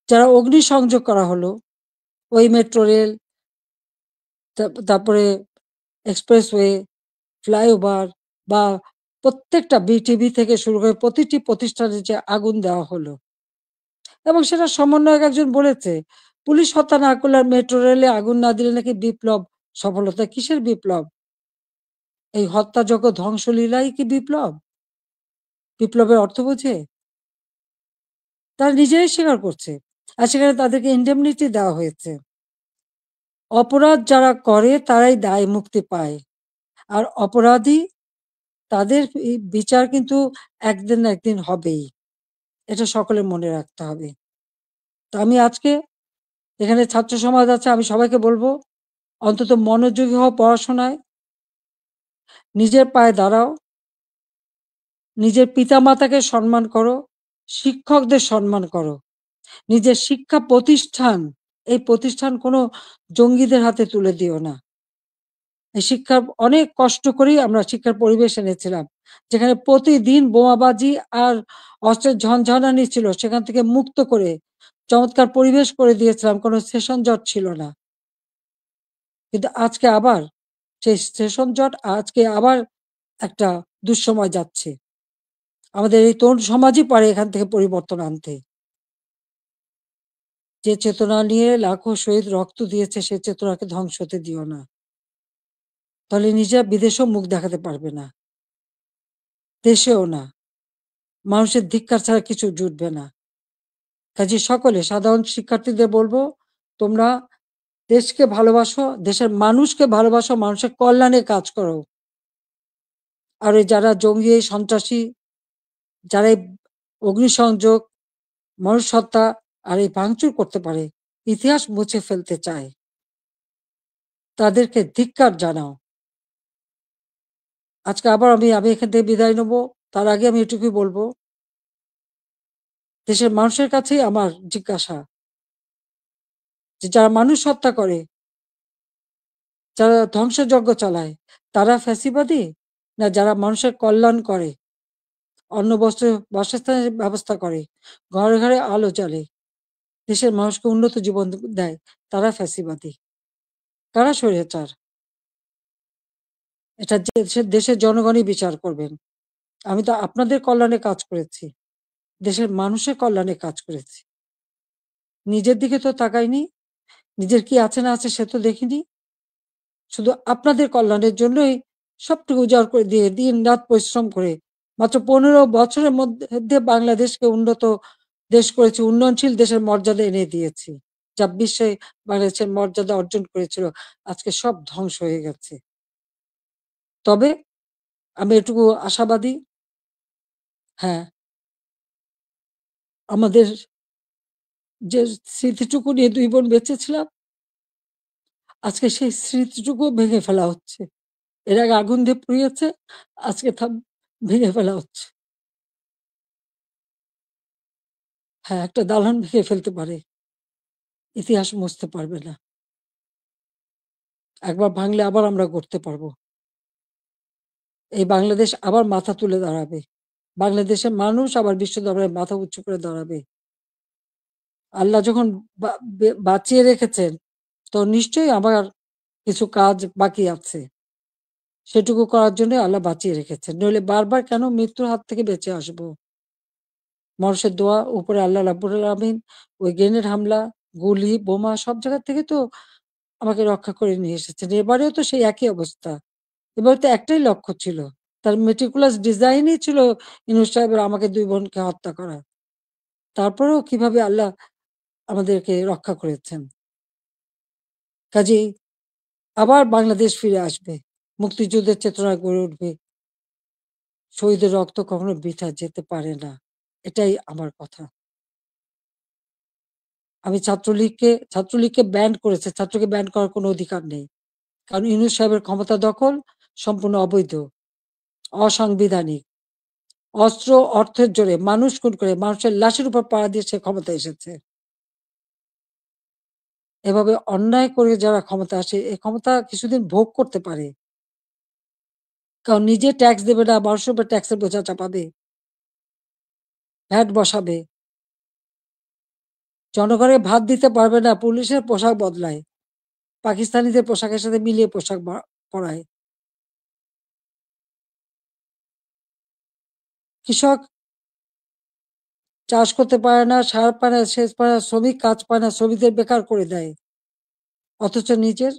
যারা অগ্নিসংযোগ করা হলো, ওই মেট্রো রেল, তারপরে এক্সপ্রেসওয়ে, ফ্লাইওভার বা প্রত্যেকটা বিটিভি থেকে শুরু করে প্রতিটি প্রতিষ্ঠানে যে আগুন দেওয়া হলো, এবং সেটা সমন্বয়ক একজন বলেছে, পুলিশ হত্যা না করলে আর মেট্রো রেলে আগুন না দিলে নাকি বিপ্লব সফলতা। কিসের বিপ্লব? এই হত্যাযজ্ঞ ধ্বংসলীলাই কি বিপ্লব? বিপ্লবের অর্থ বোঝে? তারা নিজেরাই স্বীকার করছে। আর সেখানে তাদেরকে ইন্ডেমনিটি দেওয়া হয়েছে। অপরাধ যারা করে তারাই দায় মুক্তি পায়। আর অপরাধী, তাদের বিচার কিন্তু একদিন না একদিন হবেই। এটা সকলের মনে রাখতে হবে। তো আমি আজকে এখানে ছাত্র সমাজ আছে, আমি সবাইকে বলবো, অন্তত মনোযোগী হও পড়াশোনায়, নিজের পায়ে দাঁড়াও, নিজের পিতামাতাকে সম্মান করো, শিক্ষকদের সম্মান করো, নিজের শিক্ষা প্রতিষ্ঠান, এই প্রতিষ্ঠান কোনো জঙ্গিদের হাতে তুলে দিও না। এই শিক্ষার অনেক কষ্ট করেই আমরা শিক্ষার পরিবেশ এনেছিলাম, যেখানে প্রতিদিন বোমাবাজি আর অস্ত্রের ঝনঝনানি ছিল, সেখান থেকে মুক্ত করে চমৎকার পরিবেশ করে দিয়েছিলাম, কোনো সেশন জট ছিল না। কিন্তু আজকে আবার সেই সেশন জট, আজকে আবার একটা দুঃসময় যাচ্ছে। আমাদের এই তরুণ সমাজই পারে এখান থেকে পরিবর্তন আনতে। যে চেতনা নিয়ে লাখো শহীদ রক্ত দিয়েছে, সে চেতনাকে ধ্বংস হতে দিও না। তাহলে নিজেরা বিদেশেও মুখ দেখাতে পারবে না, দেশেও না। মানুষের ধিক্কার ছাড়া কিছু জুটবে না। কাজে সকলে সাধারণ শিক্ষার্থীদের বলবো, তোমরা দেশকে ভালোবাসো, দেশের মানুষকে ভালোবাসো, মানুষের কল্যাণে কাজ করো। আর ওই যারা জঙ্গি, সন্ত্রাসী, যারা এই অগ্নিসংযোগ, মানুষ হত্যা আর এই ভাঙচুর করতে পারে, ইতিহাস মুছে ফেলতে চায়, তাদেরকে ধিক্কার জানাও। আজকে আবার আমি এখান থেকে বিদায় নেব। তার আগে আমি এটুকুই বলবো, দেশের মানুষের কাছেই আমার জিজ্ঞাসা, যে যারা মানুষ হত্যা করে, যারা ধ্বংসযজ্ঞ চালায়, তারা ফ্যাসিবাদী, না যারা মানুষের কল্যাণ করে, অন্ন বস্ত্র বাসস্থানের ব্যবস্থা করে, ঘরে ঘরে আলো জ্বালে, দেশের মানুষকে উন্নত জীবন দেয়, তারা ফ্যাসিবাদী? কারা স্বৈরাচার? এটা দেশের জনগণই বিচার করবেন। আমি তো আপনাদের কল্যাণে কাজ করেছি, দেশের মানুষের কল্যাণে কাজ করেছি। নিজের দিকে তো তাকাইনি, নিজের কি আছে না আছে সে তো দেখিনি। শুধু আপনাদের কল্যাণের জন্যই সবটুকু উজাড় করে দিয়ে দিন রাত পরিশ্রম করে মাত্র 15 বছরের মধ্যে বাংলাদেশকে উন্নত দেশ করেছি, উন্নয়নশীল দেশের মর্যাদা এনে দিয়েছি, যা বিশ্বে বাংলাদেশের মর্যাদা অর্জন করেছিল। আজকে সব ধ্বংস হয়ে গেছে। তবে আমি এটুকু আশাবাদী, হ্যাঁ, আমাদের যে স্মৃতিটুকু নিয়ে দুই বোন বেঁচে ছিলাম, আজকে সেই স্মৃতিটুকু ভেঙে ফেলা হচ্ছে। এর আগে আগুন দিয়ে পুড়িয়েছে, আজকে ভেঙে ফেলা হচ্ছে। হ্যাঁ, একটা দালান ভেঙে ফেলতে পারে, ইতিহাস মুছতে পারবে না। একবার ভাঙলে আবার আমরা গড়তে পারবো। এই বাংলাদেশ আবার মাথা তুলে দাঁড়াবে। বাংলাদেশের মানুষ আবার বিশ্ব দরবারে মাথা উঁচু করে দাঁড়াবে। আল্লাহ যখন বাঁচিয়ে রেখেছেন, তো নিশ্চয়ই আমার কিছু কাজ বাকি আছে। সেটুকু করার জন্য আল্লাহ বাঁচিয়ে রেখেছেন। নইলে বারবার কেন মৃত্যুর হাত থেকে বেঁচে আসবো? মানুষের দোয়া, উপরে আল্লাহ রাব্বুল আলামিন ওই গ্রেনেড হামলা, গুলি, বোমা সব জায়গা থেকে তো আমাকে রক্ষা করে নিয়ে এসেছেন। এবারেও তো সেই একই অবস্থা। এবার তো একটাই লক্ষ্য ছিল। তার meticulous ডিজাইনই ছিল ইউনূস সাহেবের আমাকে ২ বোনকে হত্যা করা। তারপরেও কিভাবে আল্লাহ আমাদেরকে রক্ষা করেছেন। কাজেই আবার বাংলাদেশ ফিরে আসবে। মুক্তিযুদ্ধের চেতনা গড়ে উঠবে। শহীদের রক্ত কখনো বৃথা যেতে পারে না। এটাই আমার কথা। আমি ছাত্রলীগকে ব্যান্ড করেছে। ছাত্রকে ব্যান্ড করার কোনো অধিকার নেই। কারণ ইউনূস সাহেবের ক্ষমতা দখল সম্পূর্ণ অবৈধ, অসাংবিধানিক। অস্ত্র, অর্থের জোরে মানুষ খুন করে মানুষের লাশের উপর পাড়া দিয়ে সে ক্ষমতায় এসেছে। এভাবে অন্যায় করে যারা ক্ষমতা আসে, এই ক্ষমতা কিছুদিন ভোগ করতে পারে। কারণ নিজে ট্যাক্স দেবে না, মানুষের উপর ট্যাক্সের বোঝা চাপাবে, ভ্যাট বসাবে। জনগণের ভাত দিতে পারবে না, পুলিশের পোশাক বদলায়। পাকিস্তানিদের পোশাকের সাথে মিলিয়ে পোশাক পরায়। কৃষক চাষ করতে পারে না, সার পায় না, সেচ পায় না, শ্রমিক কাজ পায় না, শ্রমিকদের বেকার করে দেয়। অথচ নিজের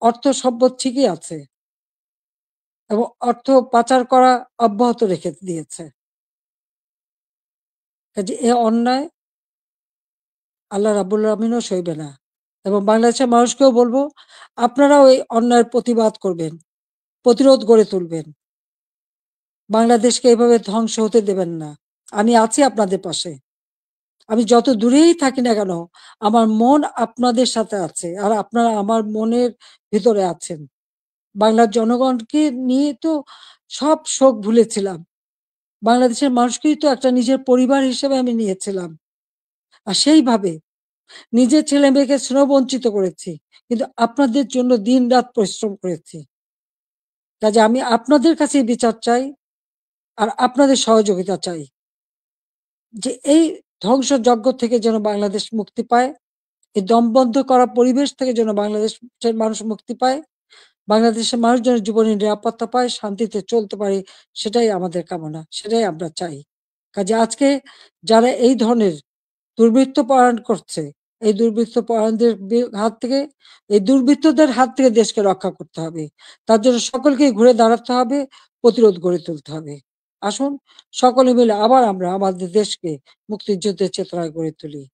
অর্থ সম্পদ ঠিকই আছে এবং অর্থ পাচার করা অব্যাহত রেখে দিয়েছে। কাজে এ অন্যায় আল্লাহ রাব্বুল আলামিনও সইবে না। এবং বাংলাদেশের মানুষকেও বলবো, আপনারাও এই অন্যায়ের প্রতিবাদ করবেন, প্রতিরোধ গড়ে তুলবেন। বাংলাদেশকে এভাবে ধ্বংস হতে দেবেন না। আমি আছি আপনাদের পাশে। আমি যত দূরেই থাকি না কেন, আমার মন আপনাদের সাথে আছে। আর আপনারা আমার মনের ভিতরে আছেন। বাংলার জনগণকে নিয়ে তো সব শোক ভুলেছিলাম। বাংলাদেশের মানুষকেই তো একটা নিজের পরিবার হিসেবে আমি নিয়েছিলাম। আর সেইভাবে নিজের ছেলে-মেয়েকে স্নেহ-বঞ্চিত করেছি। কিন্তু আপনাদের জন্য দিন-রাত পরিশ্রম করেছি। কাজে আমি আপনাদের কাছেই বিচার চাই, আর আপনাদের সহযোগিতা চাই। যে এই ধ্বংসযজ্ঞ থেকে যেন বাংলাদেশ মুক্তি পায়, এই দমবন্ধ করা পরিবেশ থেকে যেন বাংলাদেশের মানুষ মুক্তি পায়, বাংলাদেশের মানুষ যেন জীবনের নিরাপত্তা পায়, শান্তিতে চলতে পারে, সেটাই আমাদের কামনা, সেটাই আমরা চাই। কাজে আজকে যারা এই ধরনের দুর্বৃত্ত পরায়ণ করছে, এই দুর্বৃত্ত পরায়ণদের হাত থেকে, এই দুর্বৃত্তদের হাত থেকে দেশকে রক্ষা করতে হবে। তার জন্য সকলকেই ঘুরে দাঁড়াতে হবে, প্রতিরোধ গড়ে তুলতে হবে। আসুন সকলে মিলে আবার আমরা আমাদের দেশকে মুক্তিযুদ্ধের চেতনায় গড়ে তুলি।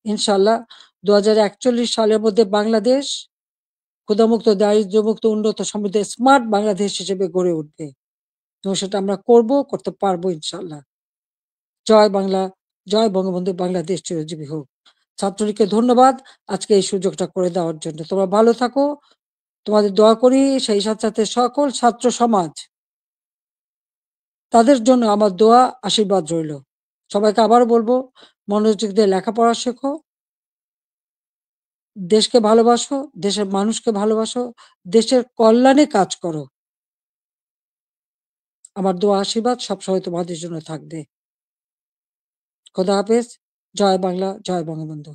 ইনশাআল্লাহ 2041 সালের মধ্যে বাংলাদেশ ক্ষুধামুক্ত, দারিদ্র্যমুক্ত, উন্নত, সমৃদ্ধ, স্মার্ট বাংলাদেশ হিসেবে গড়ে উঠবে এবং সেটা আমরা করতে পারবো ইনশাআল্লাহ। জয় বাংলা, জয় বঙ্গবন্ধু, বাংলাদেশ চিরজীবী হোক। ছাত্রলীগকে ধন্যবাদ আজকে এই সুযোগটা করে দেওয়ার জন্য। তোমরা ভালো থাকো, তোমাদের দোয়া করি। সেই সাথে সাথে সকল ছাত্র সমাজ, তাদের জন্য আমার দোয়া, আশীর্বাদ রইল। সবাইকে আবারও বলবো, মনোযোগ দিয়ে লেখাপড়া শেখো, দেশকে ভালোবাসো, দেশের মানুষকে ভালোবাসো, দেশের কল্যাণে কাজ করো। আমার দোয়া আশীর্বাদ সবসময় তোমাদের জন্য থাকবে। খোদা হাফেজ। জয় বাংলা, জয় বঙ্গবন্ধু।